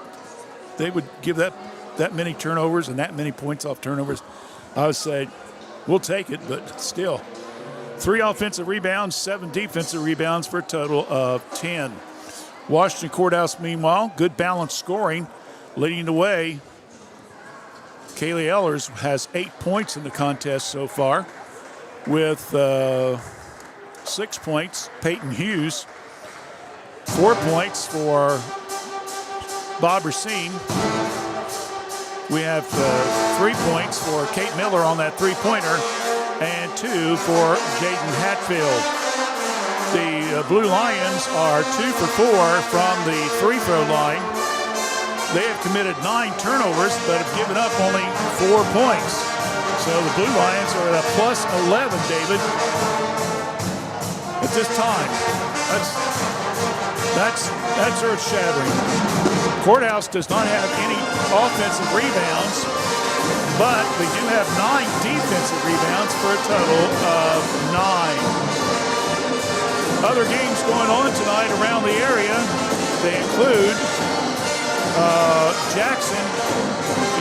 they would give that many turnovers and that many points off turnovers, I would say, we'll take it, but still. 3 offensive rebounds, 7 defensive rebounds for a total of 10. Washington Courthouse, meanwhile, good balanced scoring, leading the way. Kaylee Ellers has 8 points in the contest so far, with 6 points, Peyton Hughes, 4 points for Bob Racine. We have 3 points for Kate Miller on that three-pointer, and 2 for Jaden Hatfield. The Blue Lions are 2 for 4 from the free throw line. They have committed 9 turnovers, but have given up only 4 points. So the Blue Lions are at a plus 11, David, at this time. That's earth-shattering. Courthouse does not have any offensive rebounds, but they do have 9 defensive rebounds for a total of 9. Other games going on tonight around the area, they include Jackson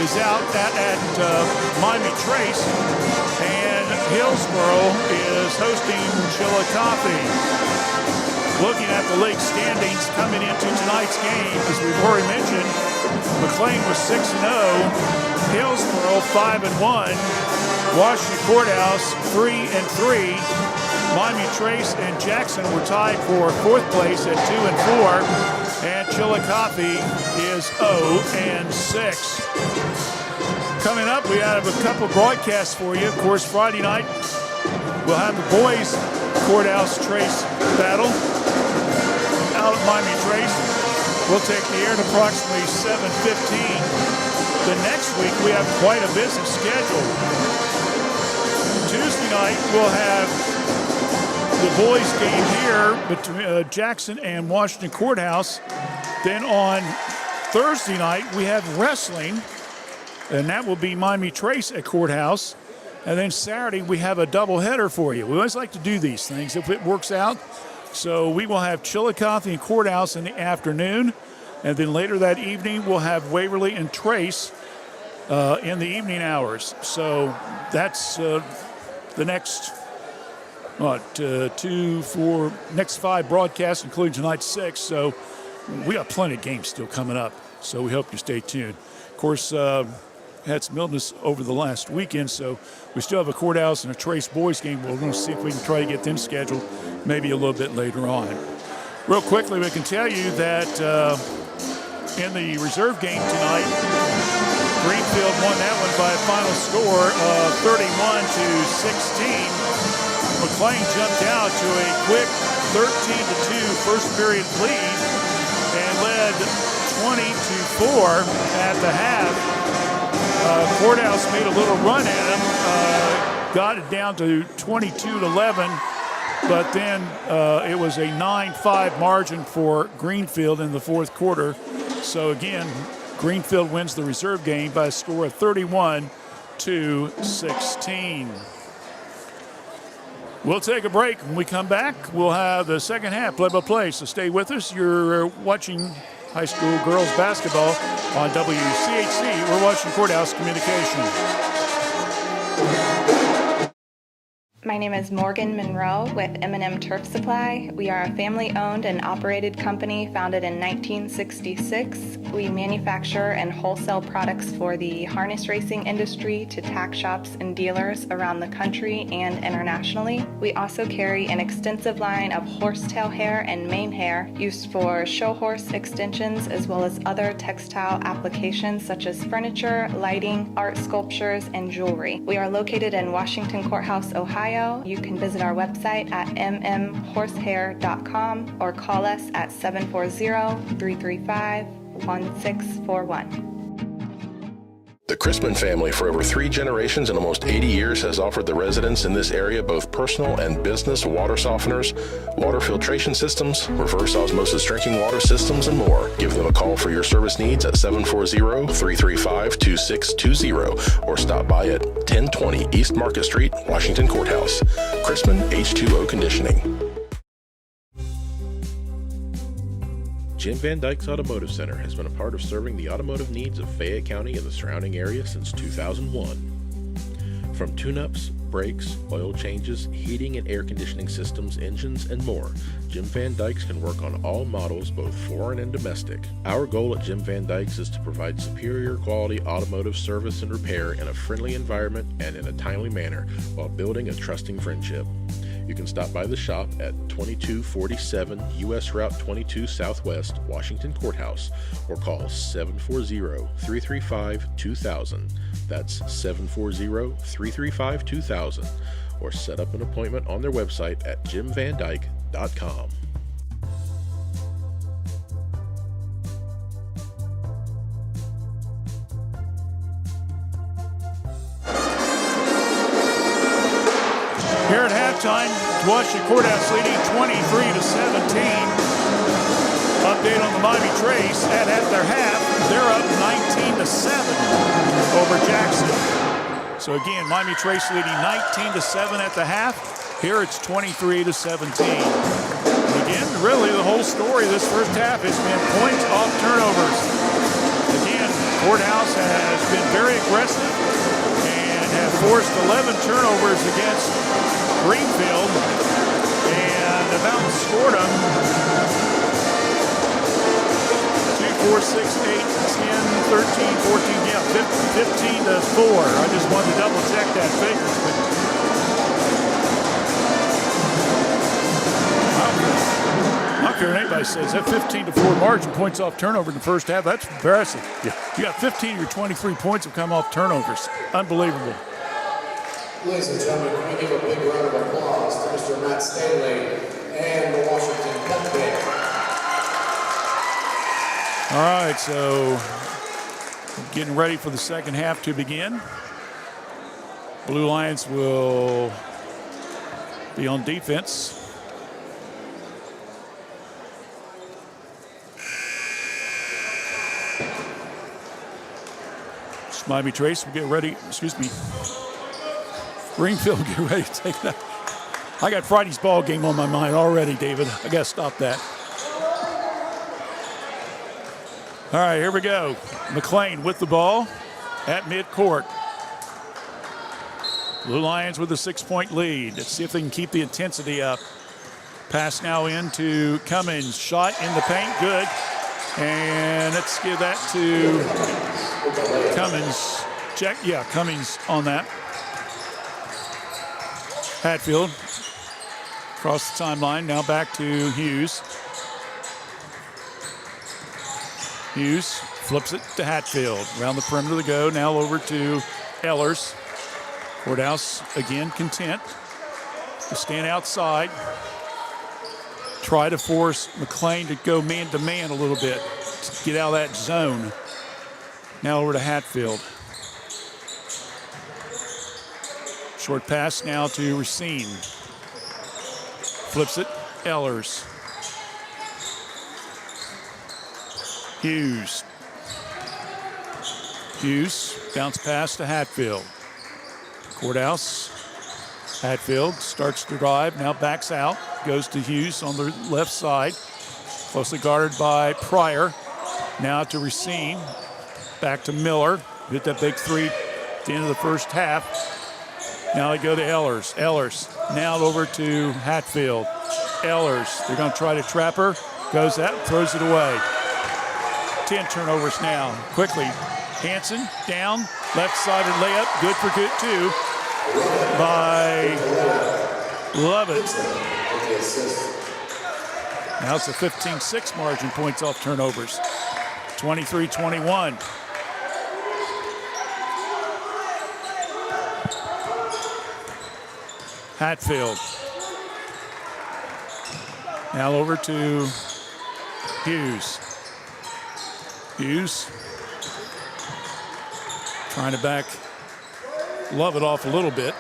is out at Miami Trace, and Hillsboro is hosting Chillicothe. Looking at the league standings coming into tonight's game, as we've already mentioned, McClain was 6-0, Hillsboro 5-1, Washington Courthouse 3-3, Miami Trace and Jackson were tied for 4th place at 2-4, and Chillicothe is 0-6. Coming up, we have a couple broadcasts for you. Of course, Friday night, we'll have the boys Courthouse Trace battle out at Miami Trace. We'll take the air at approximately 7:15. The next week, we have quite a busy schedule. Tuesday night, we'll have the boys game here between Jackson and Washington Courthouse. Then on Thursday night, we have wrestling, and that will be Miami Trace at Courthouse. And then Saturday, we have a doubleheader for you. We always like to do these things if it works out. So we will have Chillicothe and Courthouse in the afternoon. And then later that evening, we'll have Waverly and Trace in the evening hours. So that's the next, next 5 broadcasts, including tonight's 6. So we got plenty of games still coming up. So we hope you stay tuned. Of course, had some illness over the last weekend, so we still have a Courthouse and a Trace boys game. We're going to see if we can try to get them scheduled maybe a little bit later on. Real quickly, we can tell you that in the reserve game tonight, Greenfield won that one by a final score of 31-16. McClain jumped out to a quick 13-2 first period lead and led 20-4 at the half. Courthouse made a little run at him, got it down to 22-11, but then it was a 9-5 margin for Greenfield in the fourth quarter. So again, Greenfield wins the reserve game by a score of 31-16. We'll take a break. When we come back, we'll have the second half play-by-play. So stay with us. You're watching high school girls basketball on WCHC. We're Washington Courthouse Communications. My name is Morgan Monroe with M&M Turf Supply. We are a family-owned and operated company founded in 1966. We manufacture and wholesale products for the harness racing industry to tack shops and dealers around the country and internationally. We also carry an extensive line of horsetail hair and mane hair used for show horse extensions as well as other textile applications such as furniture, lighting, art sculptures, and jewelry. We are located in Washington Courthouse, Ohio. You can visit our website at mmhorsehair.com or call us at 740-335-1641. The Chrisman family for over 3 generations and almost 80 years has offered the residents in this area both personal and business water softeners, water filtration systems, reverse osmosis drinking water systems, and more. Give them a call for your service needs at 740-335-2620 or stop by at 1020 East Market Street, Washington Courthouse. Chrisman H2O Conditioning. Jim Van Dyke's Automotive Center has been a part of serving the automotive needs of Fayette County and the surrounding area since 2001. From tune-ups, brakes, oil changes, heating and air conditioning systems, engines, and more, Jim Van Dyke's can work on all models, both foreign and domestic. Our goal at Jim Van Dyke's is to provide superior quality automotive service and repair in a friendly environment and in a timely manner while building a trusting friendship. You can stop by the shop at 2247 U.S. Route 22 Southwest, Washington Courthouse, or call 740-335-2000. That's 740-335-2000, or set up an appointment on their website at jimvandyke.com. Here at halftime, Washington Courthouse leading 23-17. Update on the Miami Trace. At their half, they're up 19-7 over Jackson. So again, Miami Trace leading 19-7 at the half. Here it's 23-17. And again, really the whole story of this first half has been points off turnovers. Again, Courthouse has been very aggressive and have forced 11 turnovers against Greenfield, and the Mountains scored them 2, 4, 6, 8, 10, 13, 14, yeah, 15-4. I just wanted to double check that figures, but I don't care what anybody says. That 15-4 margin, points off turnover in the first half, that's impressive. Yeah. You got 15 of your 23 points have come off turnovers. Unbelievable. Ladies and gentlemen, can we give a big round of applause to Mr. Matt Stanley and the Washington Cup Band. All right, so getting ready for the second half to begin. Blue Lions will be on defense. Miami Trace will get ready, Greenfield get ready to take that. I got Friday's ball game on my mind already, David. I got to stop that. All right, here we go. McClain with the ball at midcourt. Blue Lions with a 6-point lead. Let's see if they can keep the intensity up. Pass now into Cummins. Shot in the paint, good. And let's give that to Cummins. Check, yeah, Cummins on that. Hatfield across the timeline. Now back to Hughes. Hughes flips it to Hatfield. Around the perimeter to go. Now over to Ehlers. Courthouse again content to stand outside. Try to force McClain to go man-to-man a little bit to get out of that zone. Now over to Hatfield. Short pass now to Racine. Flips it, Ehlers. Hughes. Hughes, bounce pass to Hatfield. Courthouse. Hatfield starts to drive, now backs out. Goes to Hughes on the left side. Closely guarded by Pryor. Now to Racine. Back to Miller. Hit that big three at the end of the first half. Now they go to Ehlers. Ehlers now over to Hatfield. Ehlers, they're going to try to trap her. Goes out, throws it away. 10 turnovers now. Quickly, Hanson down, left-sided layup, good for good too by Lovett. Now it's a 15-6 margin, points off turnovers. 23-21. Hatfield. Now over to Hughes. Hughes trying to back Lovett off a little bit.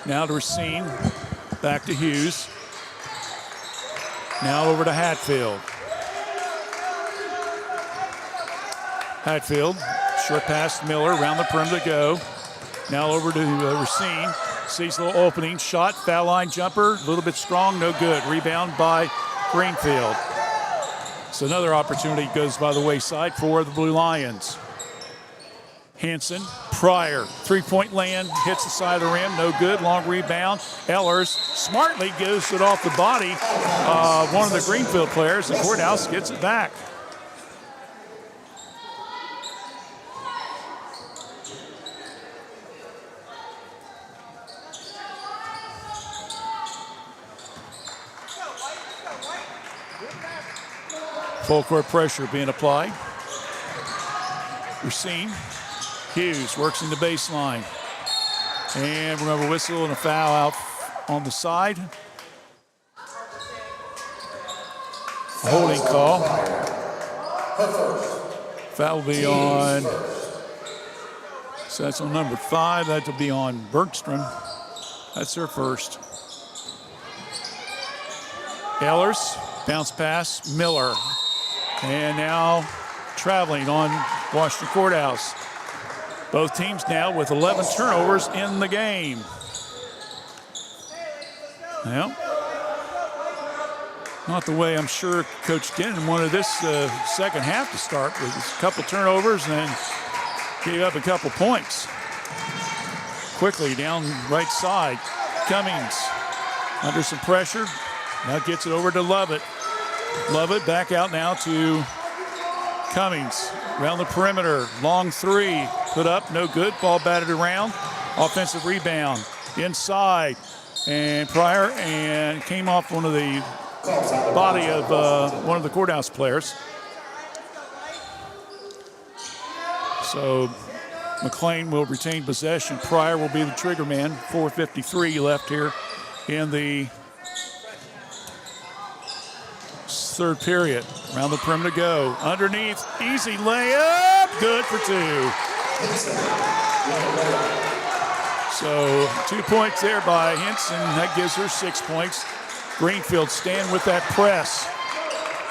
Now to Racine. Back to Hughes. Now over to Hatfield. Hatfield, short pass to Miller, around the perimeter to go. Now over to Racine. Sees a little opening, shot, foul line jumper, a little bit strong, no good. Rebound by Greenfield. So another opportunity goes by the wayside for the Blue Lions. Hanson, Pryor, three-point land, hits the side of the rim, no good, long rebound. Ehlers smartly goes it off the body. One of the Greenfield players, the Courthouse gets it back. Full court pressure being applied. Racine. Hughes works in the baseline. And we're going to whistle and a foul out on the side. A holding call. Foul will be on, so that's on number 5. That will be on Bergstrom. That's her first. Ehlers, bounce pass, Miller. And now traveling on Washington Courthouse. Both teams now with 11 turnovers in the game. Well, not the way I'm sure Coach Denton wanted this second half to start, with a couple turnovers and then gave up a couple points. Quickly down right side, Cummings under some pressure. Now gets it over to Lovett. Lovett back out now to Cummings. Around the perimeter, long three, put up, no good, ball batted around. Offensive rebound, inside, and Pryor, and came off one of the body of one of the Courthouse players. So McClain will retain possession. Pryor will be the trigger man. 4:53 left here in the third period. Around the perimeter go. Underneath, easy layup. Good for 2. So 2 points there by Henson. That gives her 6 points. Greenfield staying with that press.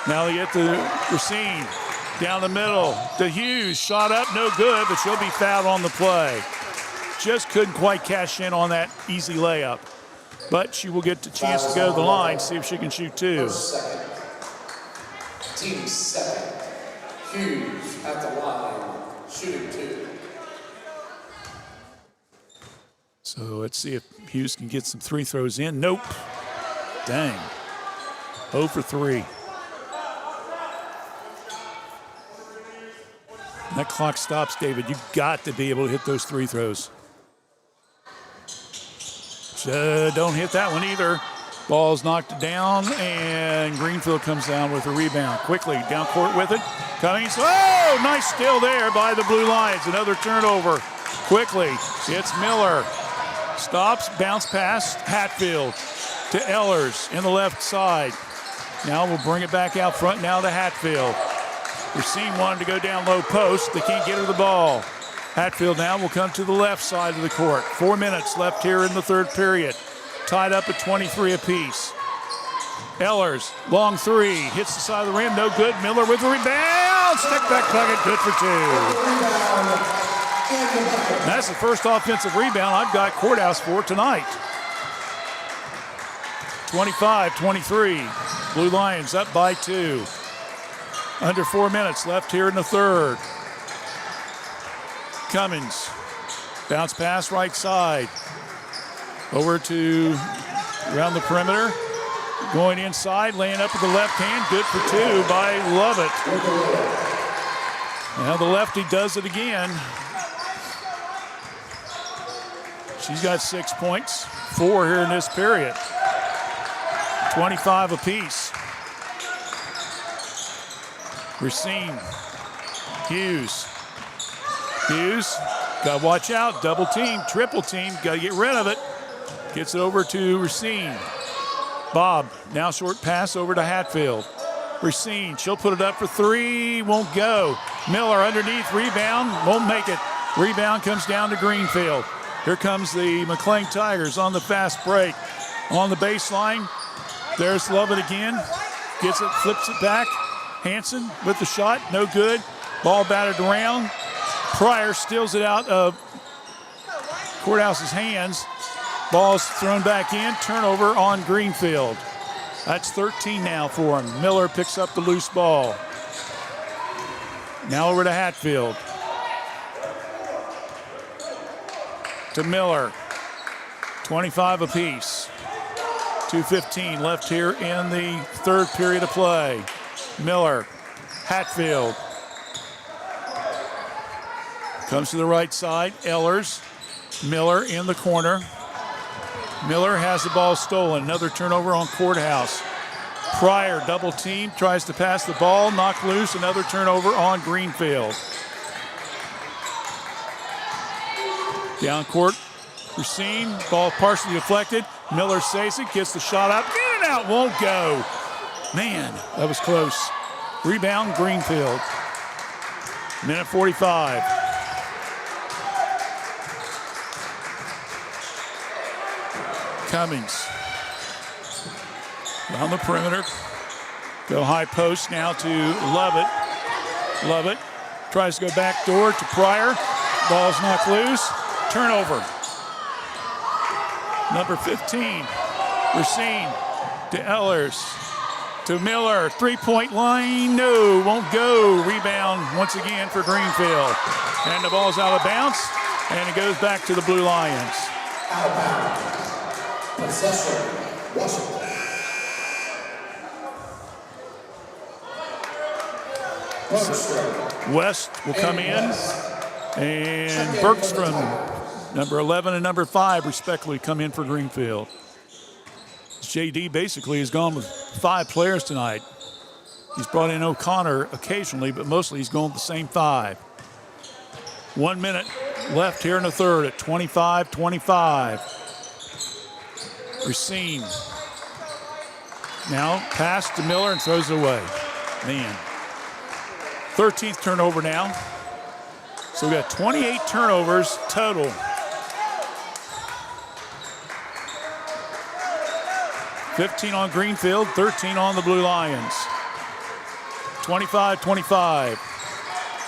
Now they get to Racine. Down the middle to Hughes. Shot up, no good, but she'll be fouled on the play. Just couldn't quite cash in on that easy layup. But she will get the chance to go to the line, see if she can shoot 2. Team second. Hughes at the line, shooting 2. So let's see if Hughes can get some free throws in. Nope. Dang. 0 for 3. When that clock stops, David, you've got to be able to hit those free throws. Don't hit that one either. Ball's knocked down, and Greenfield comes down with a rebound. Quickly, down court with it. Cummings, oh, nice steal there by the Blue Lions. Another turnover. Quickly, it's Miller. Stops, bounce pass, Hatfield to Ehlers in the left side. Now we'll bring it back out front now to Hatfield. Racine wanted to go down low post. They can't get her the ball. Hatfield now will come to the left side of the court. 4 minutes left here in the third period. Tied up at 23 apiece. Ehlers, long three, hits the side of the rim, no good. Miller with the rebound, stick back bucket, good for 2. That's the first offensive rebound I've got Courthouse for tonight. 25-23, Blue Lions up by 2. Under 4 minutes left here in the third. Cummins. Bounce pass right side. Over to around the perimeter. Going inside, laying up with the left hand. Good for two by Lovett. Now the lefty does it again. She's got 6 points, 4 here in this period. 25 apiece. Racine. Hughes. Hughes, got to watch out. Double team, triple team, got to get rid of it. Gets it over to Racine. Bob, now short pass over to Hatfield. Racine, she'll put it up for three, won't go. Miller underneath, rebound, won't make it. Rebound comes down to Greenfield. Here comes the McClain Tigers on the fast break. On the baseline, there's Lovett again. Gets it, flips it back. Hanson with the shot, no good. Ball batted around. Pryor steals it out of Courthouse's hands. Ball's thrown back in, turnover on Greenfield. That's 13 now for him. Miller picks up the loose ball. Now over to Hatfield. To Miller. 25 apiece. 2:15 left here in the third period of play. Miller, Hatfield. Comes to the right side, Ehlers. Miller in the corner. Miller has the ball stolen. Another turnover on Courthouse. Pryor, double team, tries to pass the ball, knocked loose. Another turnover on Greenfield. Down court, Racine, ball partially deflected. Miller saves it, gets the shot up, in and out, won't go. Man, that was close. Rebound, Greenfield. Minute 45. Cummings. On the perimeter. Go high post now to Lovett. Lovett tries to go back door to Pryor. Ball's knocked loose. Turnover. Number 15. Racine to Ehlers. To Miller. Three-point line. No, won't go. Rebound once again for Greenfield. And the ball's out of bounds. And it goes back to the Blue Lions. Out of bounds. Possession, Washington. West will come in, and Bergstrom, number 11 and number 5, respectively, come in for Greenfield. JD basically has gone with 5 players tonight. He's brought in O'Connor occasionally, but mostly he's going with the same 5. 1 minute left here in the third at 25-25. Racine. Now pass to Miller and throws it away. Man. 13th turnover now. So we got 28 turnovers total. $15 on Greenfield, 13 on the Blue Lions. 25-25.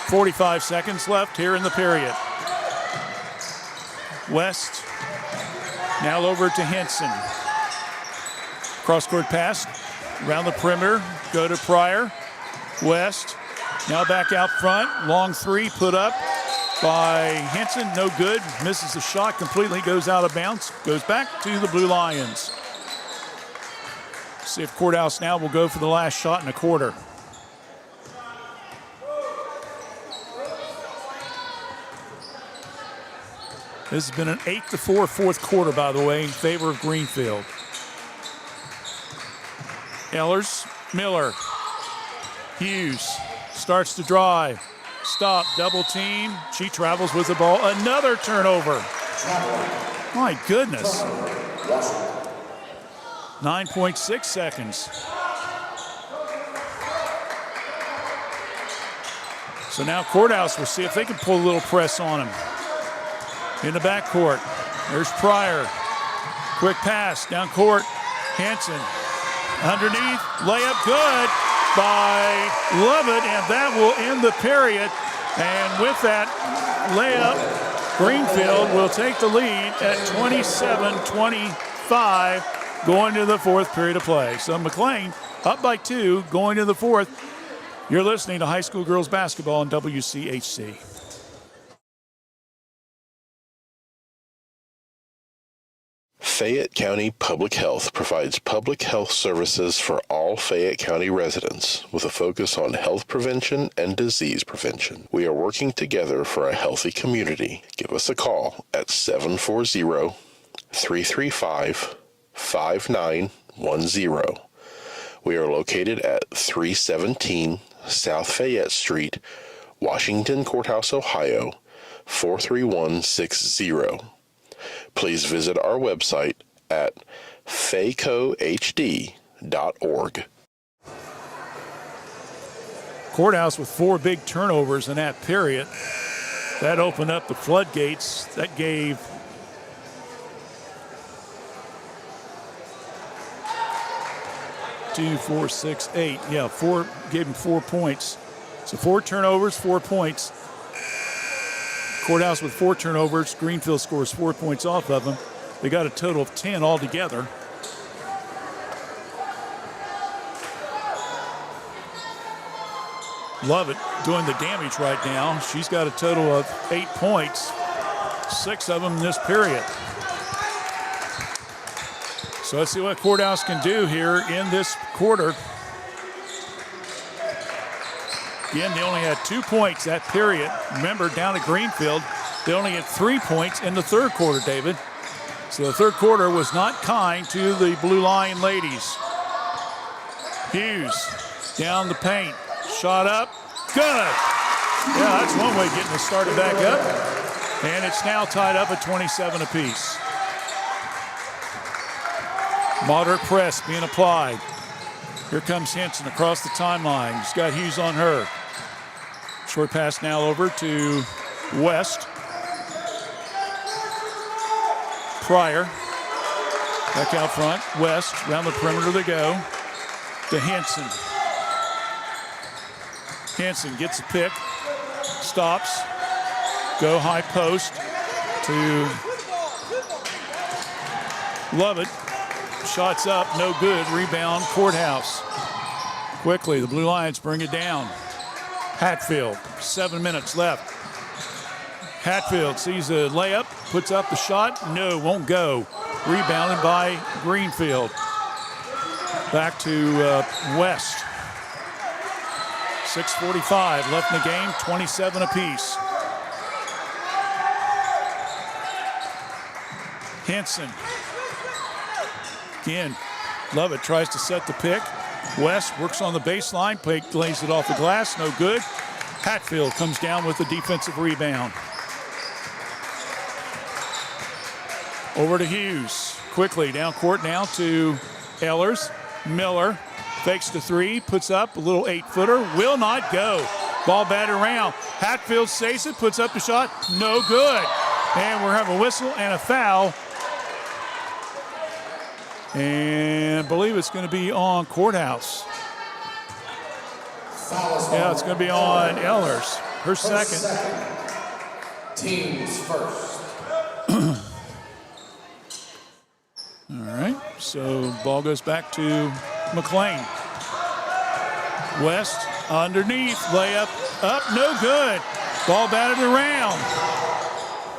45 seconds left here in the period. West. Now over to Henson. Cross-court pass around the perimeter. Go to Pryor. West. Now back out front. Long three put up by Henson. No good. Misses the shot completely. Goes out of bounds. Goes back to the Blue Lions. See if Courthouse now will go for the last shot in the quarter. This has been an 8-4 fourth quarter, by the way, in favor of Greenfield. Ehlers, Miller, Hughes starts to drive. Stop, double team. She travels with the ball. Another turnover. My goodness. 9.6 seconds. So now Courthouse will see if they can pull a little press on him. In the backcourt, there's Pryor. Quick pass, down court, Hanson. Underneath, layup good by Lovett, and that will end the period. And with that layup, Greenfield will take the lead at 27-25 going to the fourth period of play. So McClain up by 2 going to the fourth. You're listening to High School Girls Basketball on WCHC. Fayette County Public Health provides public health services for all Fayette County residents with a focus on health prevention and disease prevention. We are working together for a healthy community. Give us a call at 740-335-5910. We are located at 317 South Fayette Street, Washington Courthouse, Ohio, 43160. Please visit our website at faycohd.org. Courthouse with 4 big turnovers in that period. That opened up the floodgates. That gave gave him 4 points. So 4 turnovers, 4 points. Courthouse with 4 turnovers. Greenfield scores 4 points off of them. They got a total of 10 altogether. Lovett doing the damage right now. She's got a total of 8 points, 6 of them in this period. So let's see what Courthouse can do here in this quarter. Again, they only had 2 points that period. Remember, down at Greenfield, they only had 3 points in the third quarter, David. So the third quarter was not kind to the Blue Lion ladies. Hughes down the paint. Shot up. Good. Yeah, that's one way of getting it started back up. And it's now tied up at 27 apiece. Moderate press being applied. Here comes Henson across the timeline. She's got Hughes on her. Short pass now over to West. Pryor. Back out front. West. Around the perimeter they go. To Henson. Henson gets a pick. Stops. Go high post to Lovett. Shots up, no good. Rebound, Courthouse. Quickly, the Blue Lions bring it down. Hatfield, 7 minutes left. Hatfield sees a layup, puts up the shot. No, won't go. Rebounded by Greenfield. Back to West. 6:45 left in the game, 27 apiece. Henson. Again, Lovett tries to set the pick. West works on the baseline. Pake lays it off the glass. No good. Hatfield comes down with the defensive rebound. Over to Hughes. Quickly down court now to Ehlers. Miller fakes the three. Puts up a little 8-footer. Will not go. Ball batted around. Hatfield saves it. Puts up the shot. No good. And we're having a whistle and a foul. And I believe it's going to be on Courthouse. Yeah, it's going to be on Ehlers. Her second. Teams first. All right, so ball goes back to McClain. West underneath, layup up, no good. Ball batted around.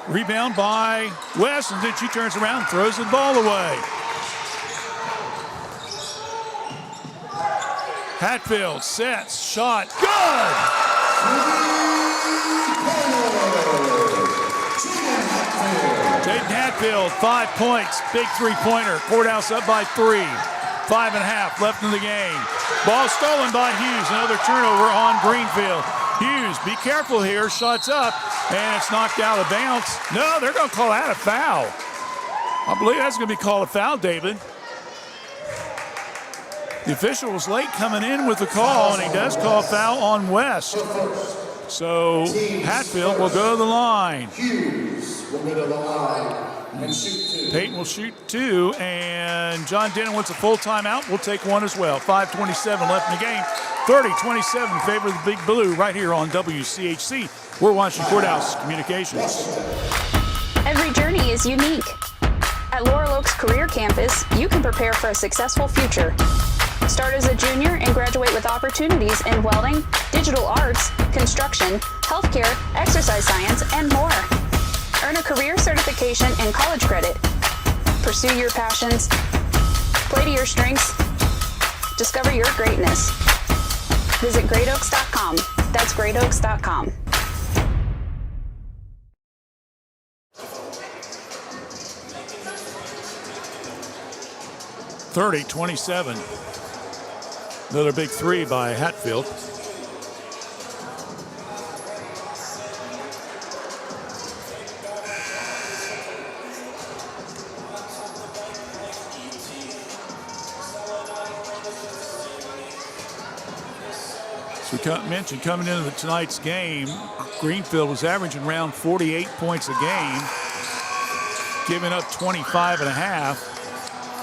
Rebound by West, and then she turns around and throws the ball away. Hatfield sets, shot, good! Jaden Hatfield, 5 points, big three-pointer. Courthouse up by 3. 5.5 left in the game. Ball stolen by Hughes, another turnover on Greenfield. Hughes, be careful here, shots up, and it's knocked out of bounds. No, they're going to call that a foul. I believe that's going to be called a foul, David. The official was late coming in with the call, and he does call a foul on West. So Hatfield will go to the line. Hughes will go to the line and shoot 2. Peyton will shoot 2, and John Denton wants a full timeout. We'll take one as well. 5:27 left in the game. 30-27 in favor of the Big Blue right here on WCHC. We're Washington Courthouse Communications. Every journey is unique. At Laurel Oaks Career Campus, you can prepare for a successful future. Start as a junior and graduate with opportunities in welding, digital arts, construction, healthcare, exercise science, and more. Earn a career certification and college credit. Pursue your passions. Play to your strengths. Discover your greatness. Visit greatoaks.com. That's greatoaks.com. (30-27). Another big three by Hatfield. As we mentioned, coming into tonight's game, Greenfield was averaging around 48 points a game, giving up 25 and a half.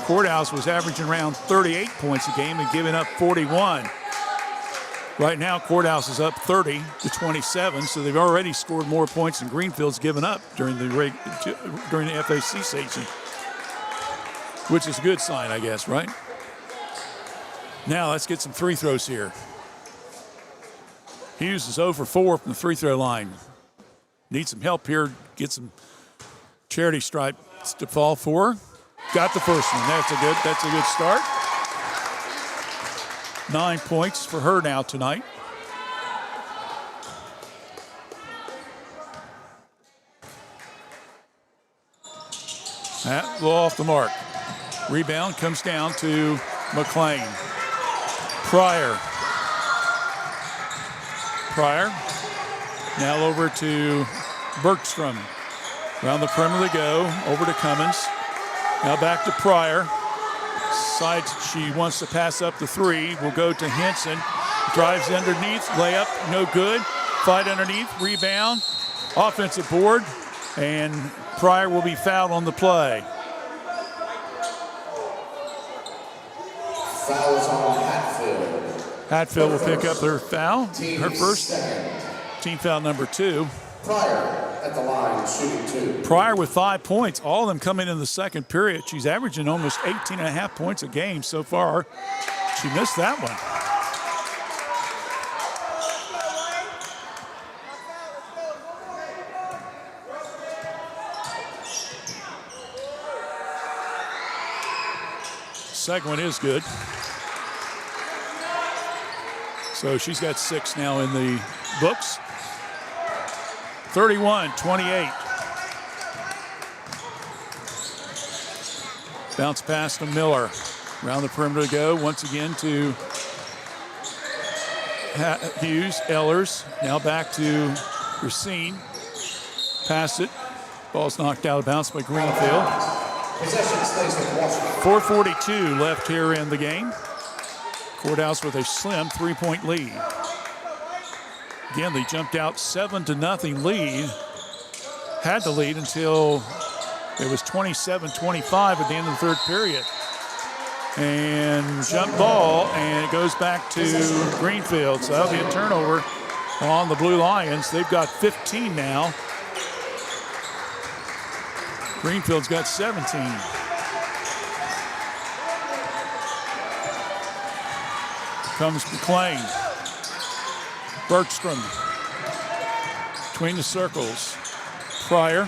Courthouse was averaging around 38 points a game and giving up 41. Right now, Courthouse is up 30-27, so they've already scored more points than Greenfield's given up during the FAC season, which is a good sign, I guess, right? Now let's get some free throws here. Hughes is 0 for 4 from the free throw line. Need some help here. Get some charity stripes to fall for. Got the first one. That's a good start. 9 points for her now tonight. That will off the mark. Rebound comes down to McClain. Pryor. Now over to Bergstrom. Around the perimeter they go. Over to Cummins. Now back to Pryor. Decides she wants to pass up the three. Will go to Henson. Drives underneath. Layup. No good. Fight underneath. Rebound. Offensive board. And Pryor will be fouled on the play. Fouls on Hatfield. Hatfield will pick up her foul. Her first. Team foul number 2. Pryor at the line, shooting 2. Pryor with 5 points, all of them coming in the second period. She's averaging almost 18 and a half points a game so far. She missed that one. Second one is good. So she's got 6 now in the books. 31-28. Bounce pass to Miller. Around the perimeter to go. Once again to Hughes. Ehlers. Now back to Racine. Pass it. Ball's knocked out of bounds by Greenfield. Possession stays with Washington. 4:42 left here in the game. Courthouse with a slim 3-point lead. Again, they jumped out 7-0 lead. Had the lead until it was 27-25 at the end of the third period. And jump ball, and it goes back to Greenfield. So that'll be a turnover on the Blue Lions. They've got 15 now. Greenfield's got 17. Comes McClain. Bergstrom. Between the circles. Pryor.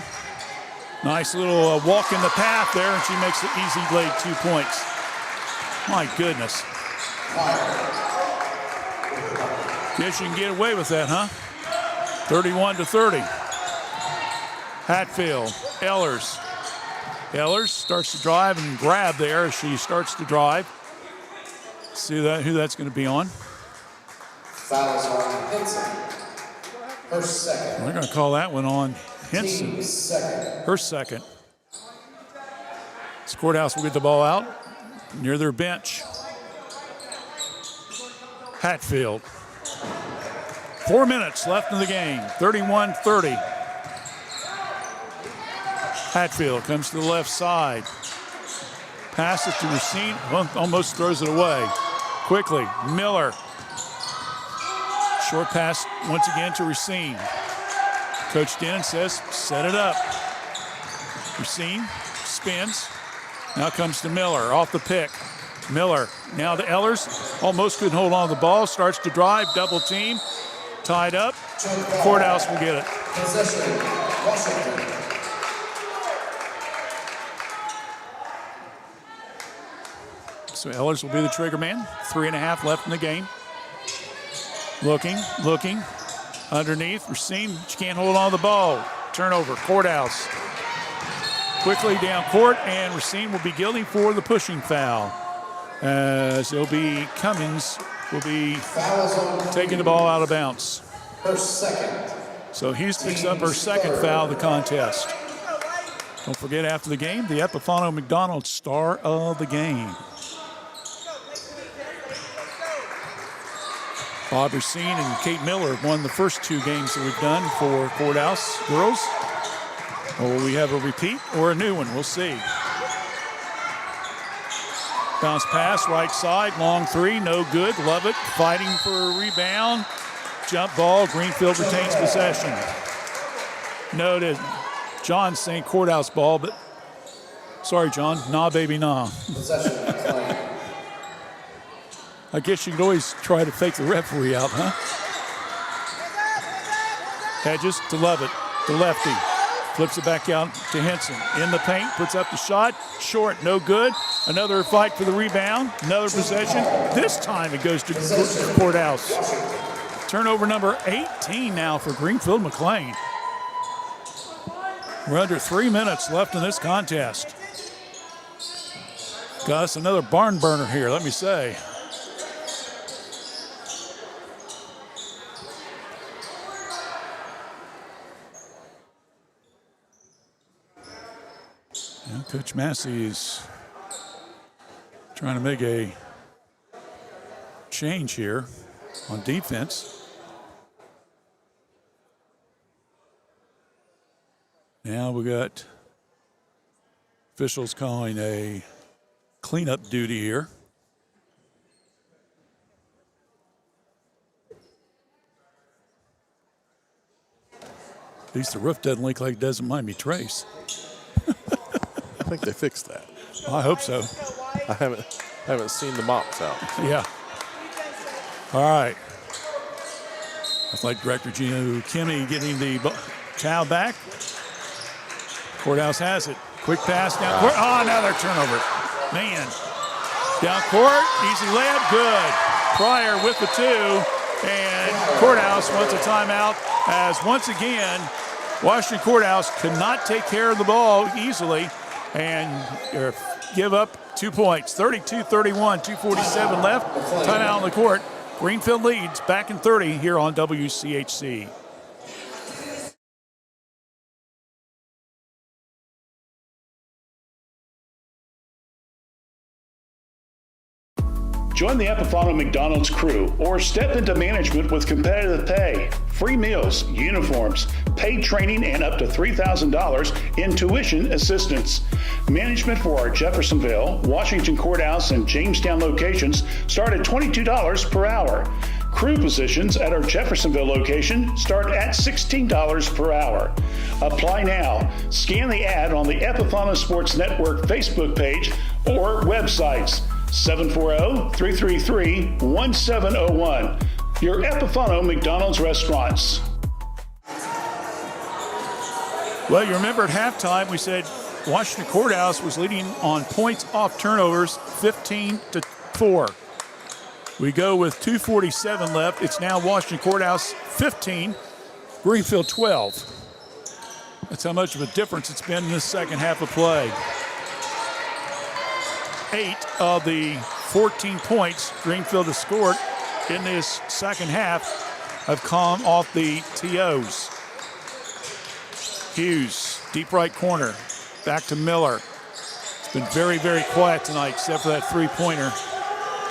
Nice little walk in the path there, and she makes the easy lay 2 points. My goodness. Guess you can get away with that, huh? 31-30. Hatfield. Ehlers. Ehlers starts to drive and grab there as she starts to drive. See who that's going to be on. Fouls on Henson. Her second. We're going to call that one on Henson. Team second. Her second. This Courthouse will get the ball out near their bench. Hatfield. 4 minutes left in the game. 31-30. Hatfield comes to the left side. Pass it to Racine. Almost throws it away. Quickly, Miller. Short pass once again to Racine. Coach Denon says, set it up. Racine spins. Now comes to Miller off the pick. Miller now to Ehlers. Almost couldn't hold on to the ball. Starts to drive. Double team. Tied up. Courthouse will get it. Possession, Washington. So Ellers will be the trigger man. 3.5 left in the game. Looking. Underneath, Racine, but you can't hold on to the ball. Turnover, Courthouse. Quickly down court, and Racine will be guilty for the pushing foul. As it'll be Cummings will be taking the ball out of bounds. Her second. So Hughes picks up her second foul of the contest. Don't forget, after the game, the Epifano McDonald star of the game. Bob Racine and Kate Miller won the first 2 games that we've done for Courthouse girls. Or will we have a repeat or a new one? We'll see. Bounce pass, right side, long 3, no good. Love it. Fighting for a rebound. Jump ball. Greenfield retains possession. Noted. John saying Courthouse ball, but sorry, John. Nah, baby, nah. Possession McClain. I guess you could always try to fake the referee out, huh? Hedges to Lovett, the lefty. Flips it back out to Henson. In the paint, puts up the shot. Short, no good. Another fight for the rebound. Another possession. This time it goes to Courthouse. Turnover number 18 now for Greenfield McClain. We're under 3 minutes left in this contest. Gus, another barn burner here, let me say. And Coach Massey is trying to make a change here on defense. Now we got officials calling a cleanup duty here. At least the roof doesn't look like it does in Miami Trace. I think they fixed that. I hope so. I haven't seen the mops out. Yeah. All right. Athletic Director Gino Kimmy getting the towel back. Courthouse has it. Quick pass down court. Oh, another turnover. Man. Down court. Easy layup. Good. Pryor with the 2. And Courthouse wants a timeout as once again, Washington Courthouse could not take care of the ball easily and give up 2 points. 32-31, 2:47 left. Timeout on the court. Greenfield leads back in 30 here on WCHC. Join the Epifano McDonald's crew or step into management with competitive pay, free meals, uniforms, paid training, and up to $3,000 in tuition assistance. Management for our Jeffersonville, Washington Courthouse, and Jamestown locations start at $22 per hour. Crew positions at our Jeffersonville location start at $16 per hour. Apply now. Scan the ad on the Epifano Sports Network Facebook page or websites. 740-333-1701. Your Epifano McDonald's restaurants. Well, you remember at halftime we said Washington Courthouse was leading on points off turnovers 15-4. We go with 2:47 left. It's now Washington Courthouse 15, Greenfield 12. That's how much of a difference it's been in this second half of play. 8 of the 14 points Greenfield has scored in this second half have come off the TOs. Hughes, deep right corner, back to Miller. It's been very, very quiet tonight except for that 3-pointer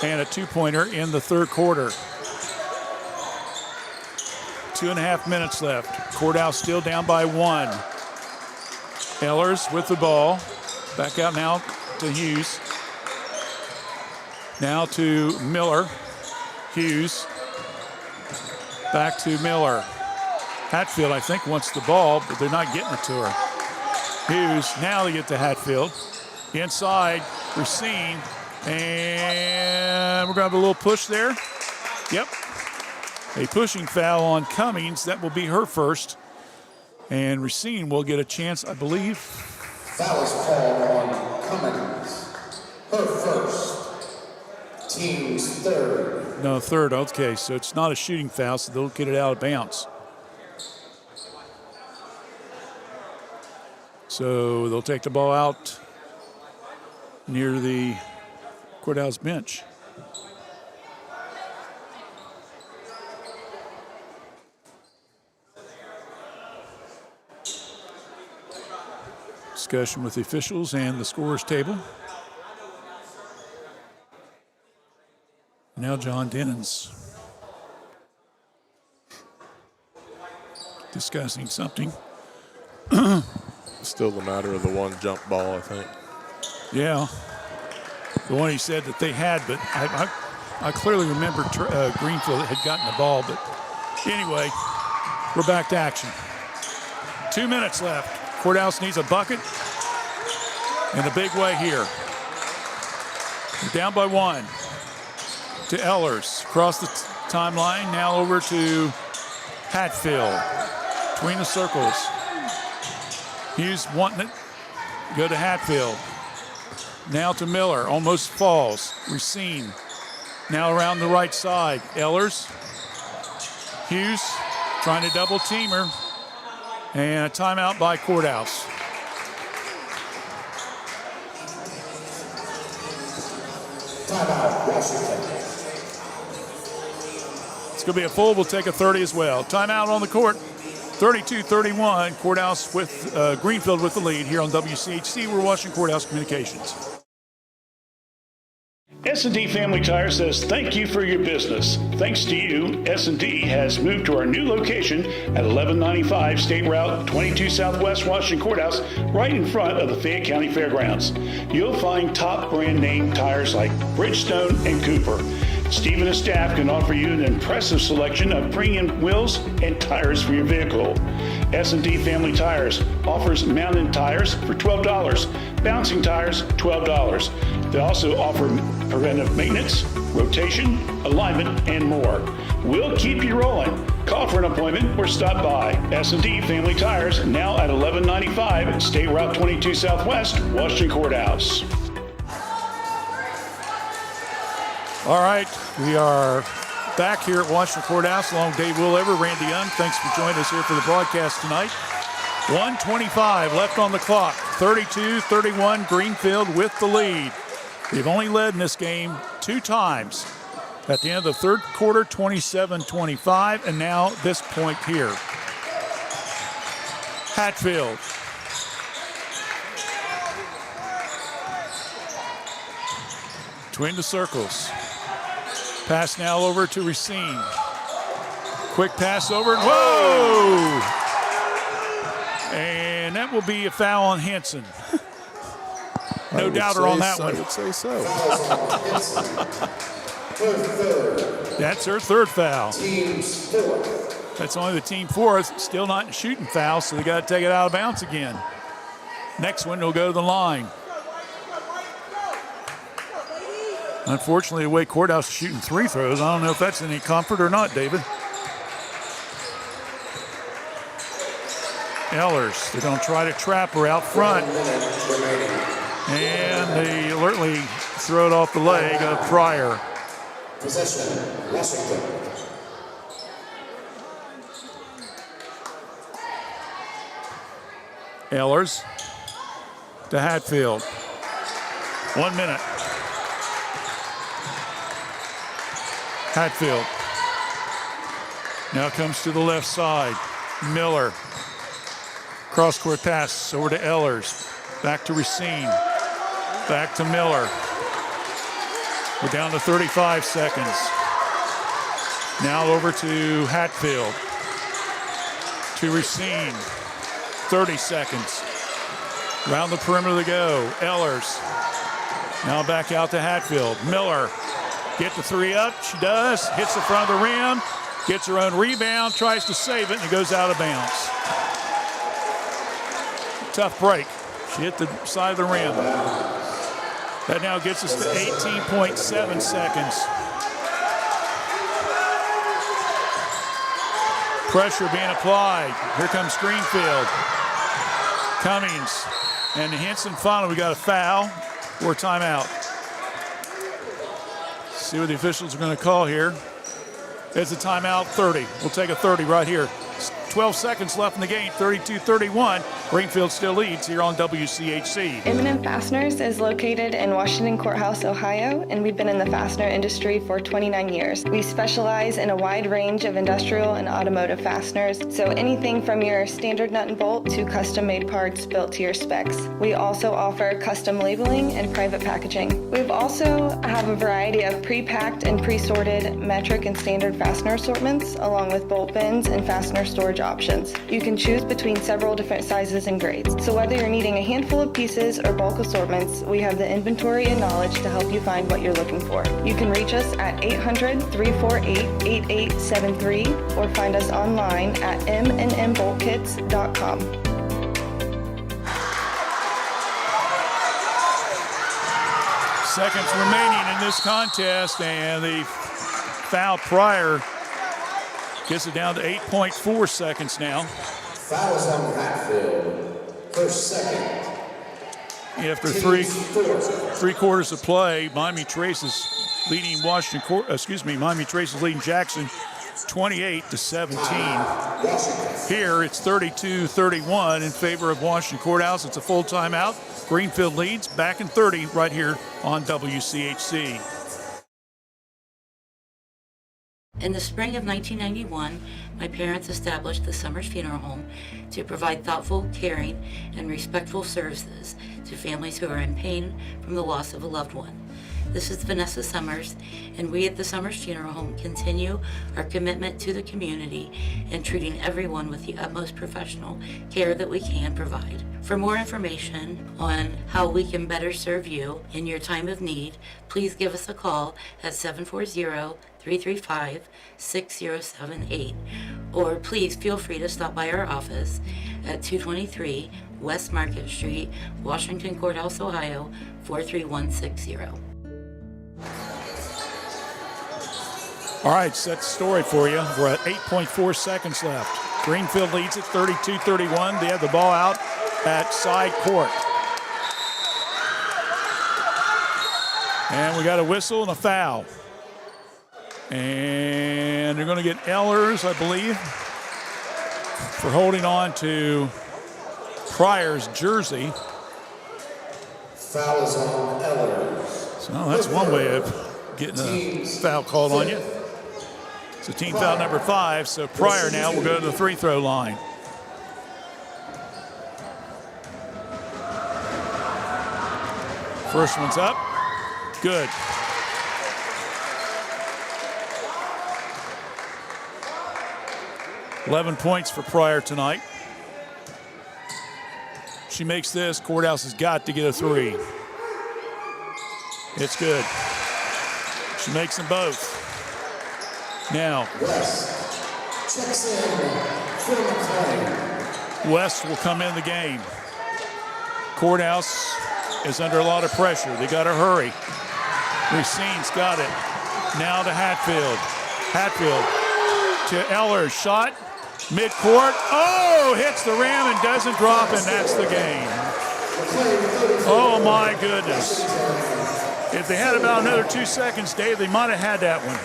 and a 2-pointer in the third quarter. 2.5 minutes left. Courthouse still down by 1. Ellers with the ball. Back out now to Hughes. Now to Miller. Hughes. Back to Miller. Hatfield, I think, wants the ball, but they're not getting it to her. Hughes, now they get to Hatfield. Inside, Racine. And we're going to have a little push there. Yep. A pushing foul on Cummings. That will be her first. And Racine will get a chance, I believe. Foul is called on Cummings. Her first. Team's third. No, third. Okay, so it's not a shooting foul, so they'll get it out of bounds. So they'll take the ball out near the courthouse bench. Discussion with the officials and the scorers table. Now John Dennons discussing something. Still the matter of the one jump ball, I think. Yeah, the one he said that they had, but I clearly remember Greenfield had gotten the ball. But anyway, we're back to action. 2 minutes left. Courthouse needs a bucket in a big way here. They're down by 1 to Ehlers. Across the timeline, now over to Hatfield. Between the circles. Hughes wanting it. Go to Hatfield. Now to Miller. Almost falls. Racine. Now around the right side. Ehlers. Hughes trying to double team her. And a timeout by Courthouse. Timeout, Washington. It's going to be a full. We'll take a 30 as well. Timeout on the court. 32-31. Courthouse with Greenfield with the lead here on WCHC. We're watching Courthouse Communications. S&D Family Tire says thank you for your business. Thanks to you, S&D has moved to our new location at 1195 State Route 22 Southwest Washington Courthouse, right in front of the Fayette County Fairgrounds. You'll find top brand name tires like Bridgestone and Cooper. Steve and his staff can offer you an impressive selection of premium wheels and tires for your vehicle. S&D Family Tires offers mounted tires for $12, bouncing tires $12. They also offer preventive maintenance, rotation, alignment, and more. We'll keep you rolling. Call for an appointment or stop by. S&D Family Tires, now at 1195 State Route 22 Southwest, Washington Courthouse. All right, we are back here at Washington Courthouse along with Dave Willever, Randy Young. Thanks for joining us here for the broadcast tonight. 1:25 left on the clock. 32-31, Greenfield with the lead. They've only led in this game 2 times. At the end of the third quarter, 27-25, and now this point here. Hatfield. Between the circles. Pass now over to Racine. Quick pass over. Whoa! And that will be a foul on Henson. No doubter on that one. I would say so. That's her third foul. That's only the team fourth. Still not in shooting foul, so they got to take it out of bounds again. Next one will go to the line. Unfortunately, the way Courthouse is shooting 3 throws, I don't know if that's any comfort or not, David. Ehlers, they're going to try to trap her out front. And they alertly throw it off the leg of Pryor. Possession, Washington. Ehlers to Hatfield. 1 minute. Hatfield. Now comes to the left side. Miller. Cross-court pass over to Ehlers. Back to Racine. Back to Miller. We're down to 35 seconds. Now over to Hatfield. To Racine. 30 seconds. Around the perimeter they go. Ehlers. Now back out to Hatfield. Miller. Get the 3 up. She does. Hits the front of the rim. Gets her own rebound. Tries to save it, and it goes out of bounds. Tough break. She hit the side of the rim. That now gets us to 18.7 seconds. Pressure being applied. Here comes Greenfield. Cummings. And Henson finally, we got a foul or timeout. See what the officials are going to call here. It's a timeout, 30. We'll take a 30 right here. 12 seconds left in the game, 32-31. Greenfield still leads here on WCHC. M&M Fasteners is located in Washington Courthouse, Ohio, and we've been in the fastener industry for 29 years. We specialize in a wide range of industrial and automotive fasteners, so anything from your standard nut and bolt to custom-made parts built to your specs. We also offer custom labeling and private packaging. We also have a variety of pre-packed and pre-sorted metric and standard fastener assortments, along with bolt bins and fastener storage options. You can choose between several different sizes and grades. So whether you're needing a handful of pieces or bulk assortments, we have the inventory and knowledge to help you find what you're looking for. You can reach us at 800-348-8873 or find us online at mnmboltkits.com. Seconds remaining in this contest, and the foul Pryor gets it down to 8.4 seconds now. Fouls on Hatfield. First, second. After three quarters of play, Miami Trace is leading Miami Trace is leading Jackson 28-17. Here it's 32-31 in favor of Washington Courthouse. It's a full timeout. Greenfield leads back in 30 right here on WCHC. In the spring of 1991, my parents established the Summers Funeral Home to provide thoughtful, caring, and respectful services to families who are in pain from the loss of a loved one. This is Vanessa Summers, and we at the Summers Funeral Home continue our commitment to the community and treating everyone with the utmost professional care that we can provide. For more information on how we can better serve you in your time of need, please give us a call at 740-335-6078, or please feel free to stop by our office at 223 West Market Street, Washington Courthouse, Ohio, 43160. All right, set the story for you. We're at 8.4 seconds left. Greenfield leads at 32-31. They have the ball out at side court. And we got a whistle and a foul. And they're going to get Ehlers, I believe, for holding on to Pryor's jersey. Foul is on Ehlers. So that's one way of getting a foul called on you. It's a team foul number 5, so Pryor now will go to the free throw line. First one's up. Good. $11 points for Pryor tonight. She makes this. Courthouse has got to get a 3. It's good. She makes them both. Now, West will come in the game. Courthouse is under a lot of pressure. They got to hurry. Racine's got it. Now to Hatfield. Hatfield to Ehlers. Shot. Midcourt. Oh, hits the rim and doesn't drop, and that's the game. Oh, my goodness. If they had about another 2 seconds, Dave, they might have had that one.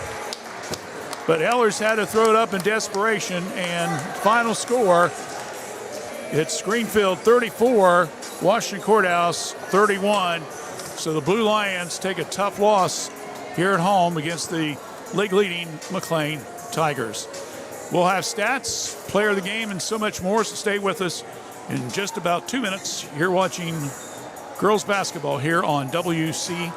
But Ehlers had to throw it up in desperation, and final score, it's Greenfield 34, Washington Courthouse 31. So the Blue Lions take a tough loss here at home against the league-leading McClain Tigers. We'll have stats, player of the game, and so much more, so stay with us in just about 2 minutes. You're watching girls basketball here on WCHC.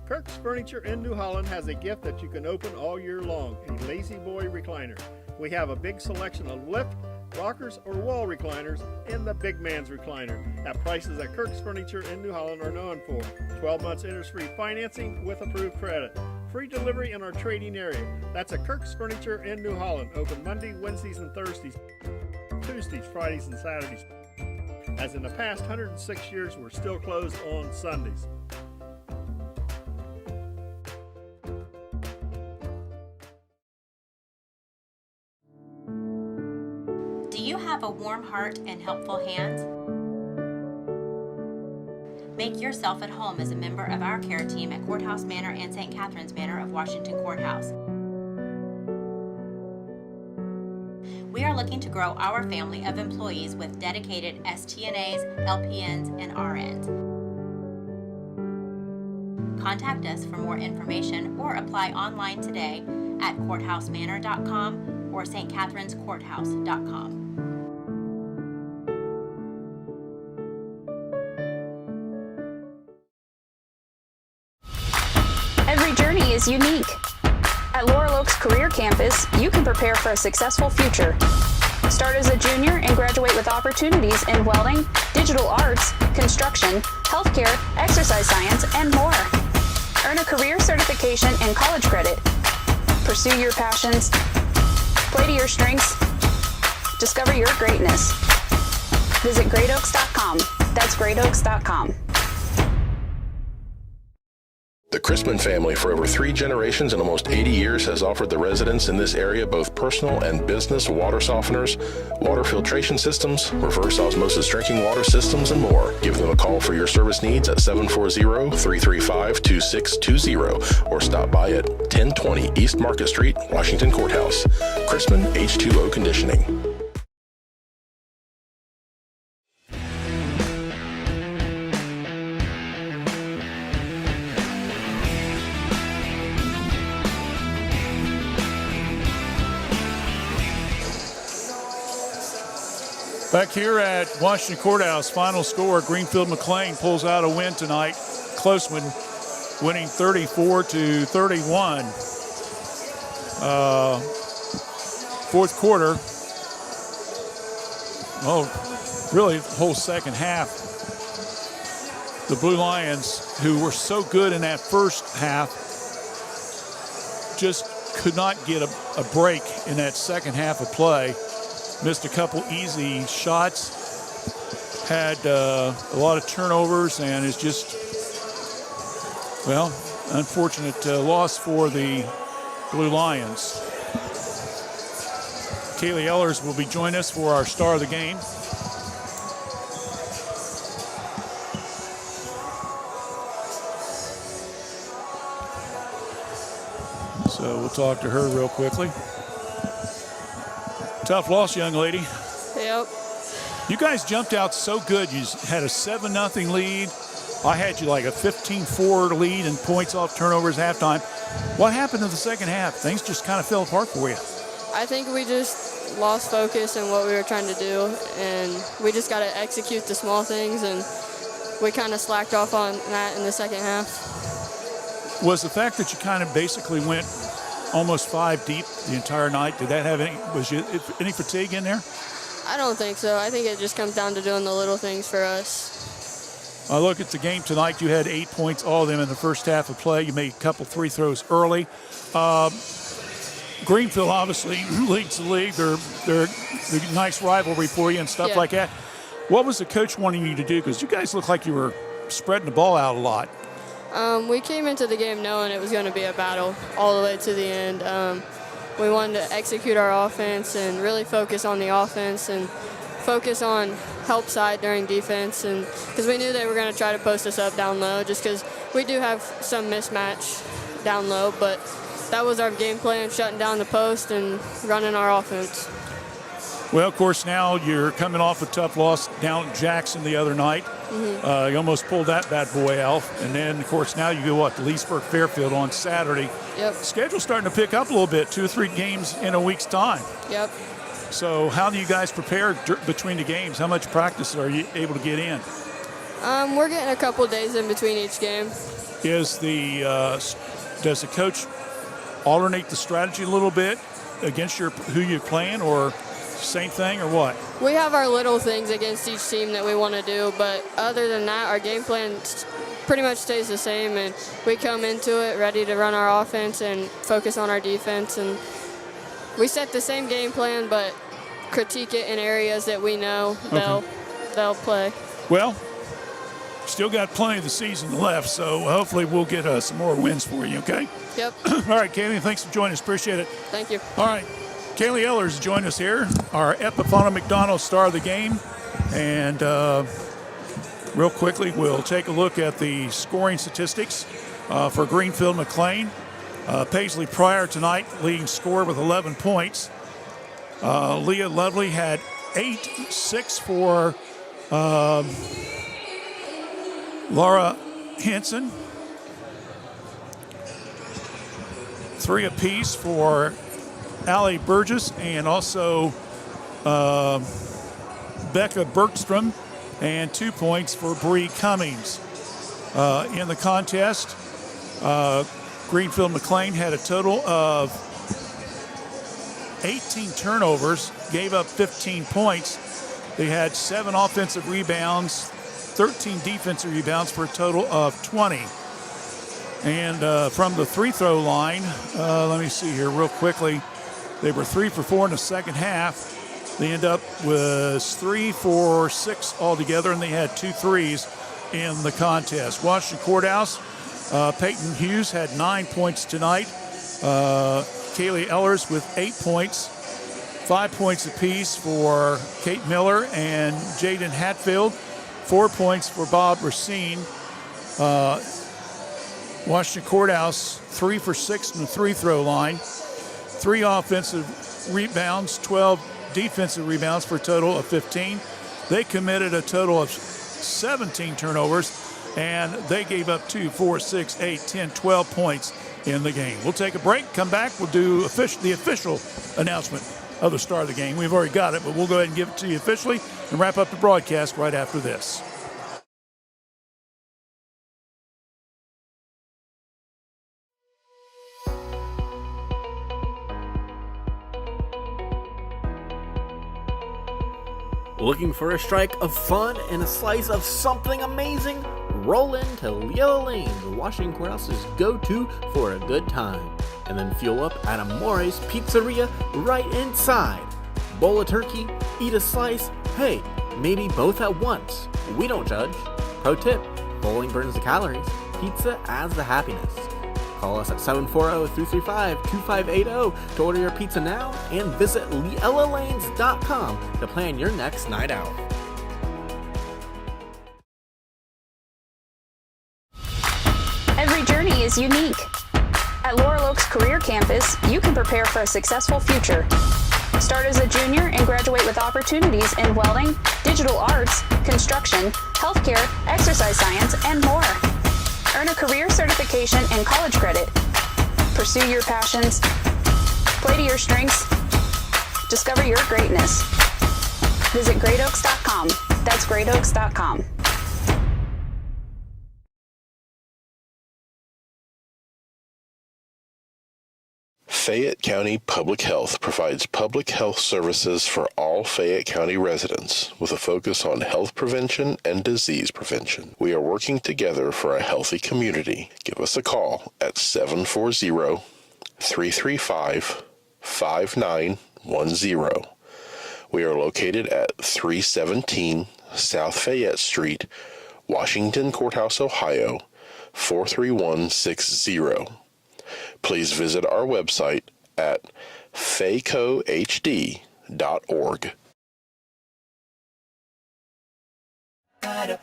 Kirk's Furniture in New Holland has a gift that you can open all year long, a Lazy Boy recliner. We have a big selection of lift, rockers, or wall recliners, and the big man's recliner at prices that Kirk's Furniture in New Holland are known for. 12 months interest-free financing with approved credit. Free delivery in our trading area. That's at Kirk's Furniture in New Holland. Open Monday, Wednesdays, and Thursdays. Tuesdays, Fridays, and Saturdays. As in the past 106 years, we're still closed on Sundays. Do you have a warm heart and helpful hands? Make yourself at home as a member of our care team at Courthouse Manor and St. Catharines Manor of Washington Courthouse. We are looking to grow our family of employees with dedicated STNAs, LPNs, and RNs. Contact us for more information or apply online today at courthousemanor.com or stcatharinescourthouse.com. Every journey is unique. At Laurel Oaks Career Campus, you can prepare for a successful future. Start as a junior and graduate with opportunities in welding, digital arts, construction, healthcare, exercise science, and more. Earn a career certification and college credit. Pursue your passions. Play to your strengths. Discover your greatness. Visit greatoaks.com. That's greatoaks.com. The Chrisman family for over 3 generations and almost 80 years has offered the residents in this area both personal and business water softeners, water filtration systems, reverse osmosis drinking water systems, and more. Give them a call for your service needs at 740-335-2620 or stop by at 1020 East Market Street, Washington Courthouse. Chrisman H2O Conditioning. Back here at Washington Courthouse, final score, Greenfield-McClain pulls out a win tonight. Close one, winning 34-31. Fourth quarter, really the whole second half. The Blue Lions, who were so good in that first half, just could not get a break in that second half of play. Missed a couple easy shots, had a lot of turnovers, and is just, unfortunate loss for the Blue Lions. Kaylee Ellers will be joining us for our star of the game. So we'll talk to her real quickly. Tough loss, young lady. Yep. You guys jumped out so good. You had a 7-0 lead. I had you like a 15-4 lead and points off turnovers halftime. What happened in the second half? Things just kind of fell apart for you. I think we just lost focus in what we were trying to do, and we just got to execute the small things, and we kind of slacked off on that in the second half. Was the fact that you kind of basically went almost 5 deep the entire night, did that have any fatigue in there? I don't think so. I think it just comes down to doing the little things for us. I look at the game tonight. You had 8 points, all of them in the first half of play. You made a couple free throws early. Greenfield obviously leads the league. They're a nice rivalry for you and stuff like that. What was the coach wanting you to do? Because you guys look like you were spreading the ball out a lot. We came into the game knowing it was going to be a battle all the way to the end. We wanted to execute our offense and really focus on the offense and focus on help side during defense, and because we knew they were going to try to post us up down low, just because we do have some mismatch down low, but that was our game plan, shutting down the post and running our offense. Well, of course, now you're coming off a tough loss down at Jackson the other night. You almost pulled that bad boy out. And then, of course, now you go to Leesburg-Fairfield on Saturday. Yep. Schedule's starting to pick up a little bit, 2 or 3 games in a week's time. Yep. So how do you guys prepare between the games? How much practice are you able to get in? We're getting a couple days in between each game. Does the coach alternate the strategy a little bit against who you're playing, or same thing, or what? We have our little things against each team that we want to do, but other than that, our game plan pretty much stays the same, and we come into it ready to run our offense and focus on our defense, and we set the same game plan, but critique it in areas that we know they'll play. Well, still got plenty of the season left, so hopefully we'll get some more wins for you, okay? Yep. All right, Kaylee, thanks for joining us. Appreciate it. Thank you. All right. Kaylee Ellers joined us here, our Epifana McDonald star of the game. And real quickly, we'll take a look at the scoring statistics for Greenfield McClain. Paisley Pryor tonight leading scorer with 11 points. Leah Lovely had 8, 6 for Laura Henson. 3 apiece for Allie Burgess and also Becca Bergstrom, and 2 points for Bree Cummings. In the contest, Greenfield McClain had a total of 18 turnovers, gave up 15 points. They had 7 offensive rebounds, 13 defensive rebounds for a total of 20. And from the free throw line, let me see here real quickly. They were 3 for 4 in the second half. They end up with 3 for 6 altogether, and they had 2 threes in the contest. Washington Courthouse, Peyton Hughes had 9 points tonight. Kaylee Ellers with 8 points. 5 points apiece for Kate Miller and Jaden Hatfield. 4 points for Bob Racine. Washington Courthouse, 3 for 6 in the free throw line. 3 offensive rebounds, 12 defensive rebounds for a total of 15. They committed a total of 17 turnovers, and they gave up 2, 4, 6, 8, 10, 12 points in the game. We'll take a break, come back, we'll do the official announcement of the start of the game. We've already got it, but we'll go ahead and give it to you officially and wrap up the broadcast right after this. Looking for a strike of fun and a slice of something amazing? Roll into Yellow Lanes, Washington Courthouse's go-to for a good time. And then fuel up at Amore's Pizzeria right inside. Bowl of turkey, eat a slice, hey, maybe both at once. We don't judge. Pro tip, bowling burns the calories, pizza adds the happiness. Call us at 740-335-2580 to order your pizza now and visit LielaLanes.com to plan your next night out. Every journey is unique. At Laurel Oaks Career Campus, you can prepare for a successful future. Start as a junior and graduate with opportunities in welding, digital arts, construction, healthcare, exercise science, and more. Earn a career certification and college credit. Pursue your passions. Play to your strengths. Discover your greatness. Visit greatoaks.com. That's greatoaks.com. Fayette County Public Health provides public health services for all Fayette County residents with a focus on health prevention and disease prevention. We are working together for a healthy community. Give us a call at 740-335-5910. We are located at 317 South Fayette Street, Washington Courthouse, Ohio, 43160. Please visit our website at faycohd.org.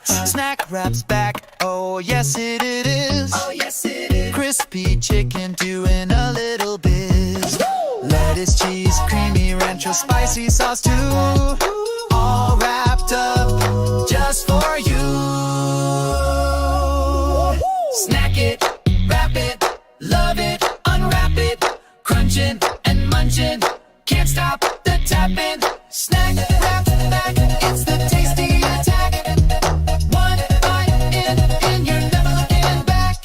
Snack Wrap's back, oh yes it is. Oh yes it is. Crispy chicken doing a little biz. Lettuce, cheese, creamy rancho, spicy sauce too. All wrapped up just for you. Snack it, wrap it, love it, unwrap it, crunching and munching, can't stop the tapping. Snack Wrap back, it's the tasty attack. One bite in and you're never looking back.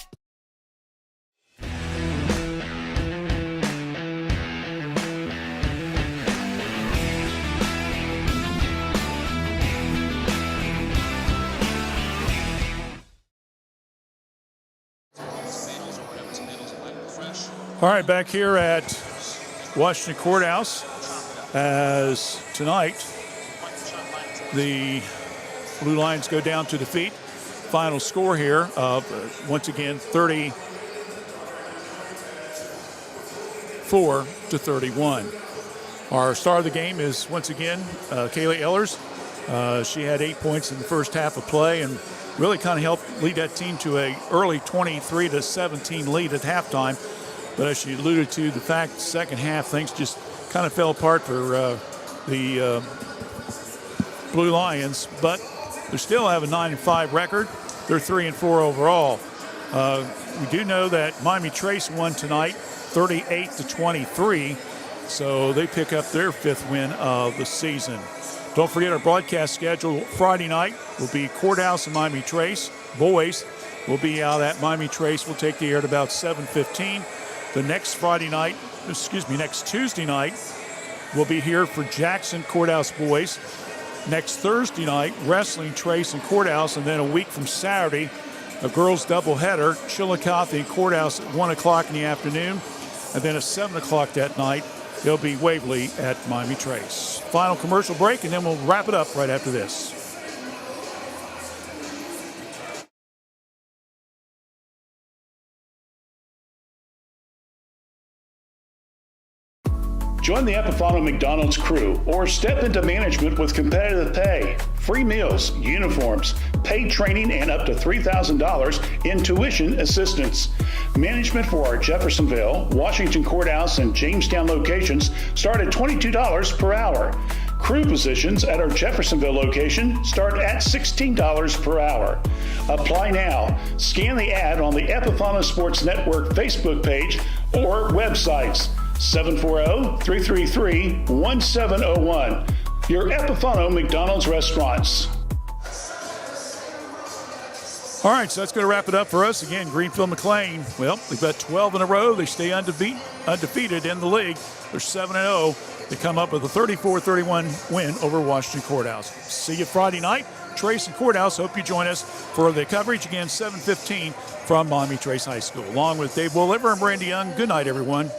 All right, back here at Washington Courthouse, as tonight the Blue Lions go down to defeat. Final score here of, once again, 34-31. Our star of the game is, once again, Kaylee Ellers. She had 8 points in the first half of play and really kind of helped lead that team to an early 23-17 lead at halftime. But as she alluded to, the fact second half things just kind of fell apart for the Blue Lions. But they still have a 9-5 record. They're 3-4 overall. We do know that Miami Trace won tonight, 38-23. So they pick up their 5th win of the season. Don't forget our broadcast schedule. Friday night will be Courthouse and Miami Trace. Boys will be out at Miami Trace. We'll take the air at about 7:15. The next next Tuesday night, we'll be here for Jackson Courthouse Boys. Next Thursday night, Wrestling Trace and Courthouse. And then a week from Saturday, a girls doubleheader, Chillicothe and Courthouse at 1 o'clock in the afternoon. And then at 7 o'clock that night, it'll be Waverly at Miami Trace. Final commercial break, and then we'll wrap it up right after this. Join the Epifano McDonald's crew or step into management with competitive pay, free meals, uniforms, paid training, and up to $3,000 in tuition assistance. Management for our Jeffersonville, Washington Courthouse, and Jamestown locations start at $22 per hour. Crew positions at our Jeffersonville location start at $16 per hour. Apply now. Scan the ad on the Epifano Sports Network Facebook page or websites. 740-333-1701. Your Epifano McDonald's restaurants. All right, so that's going to wrap it up for us. Again, Greenfield McClain, well, they've got 12 in a row. They stay undefeated in the league. They're 7-0. They come up with a 34-31 win over Washington Courthouse. See you Friday night. Trace and Courthouse, hope you join us for the coverage. Again, 7:15 from Miami Trace High School. Along with Dave Wooliver and Brandy Young, good night, everyone.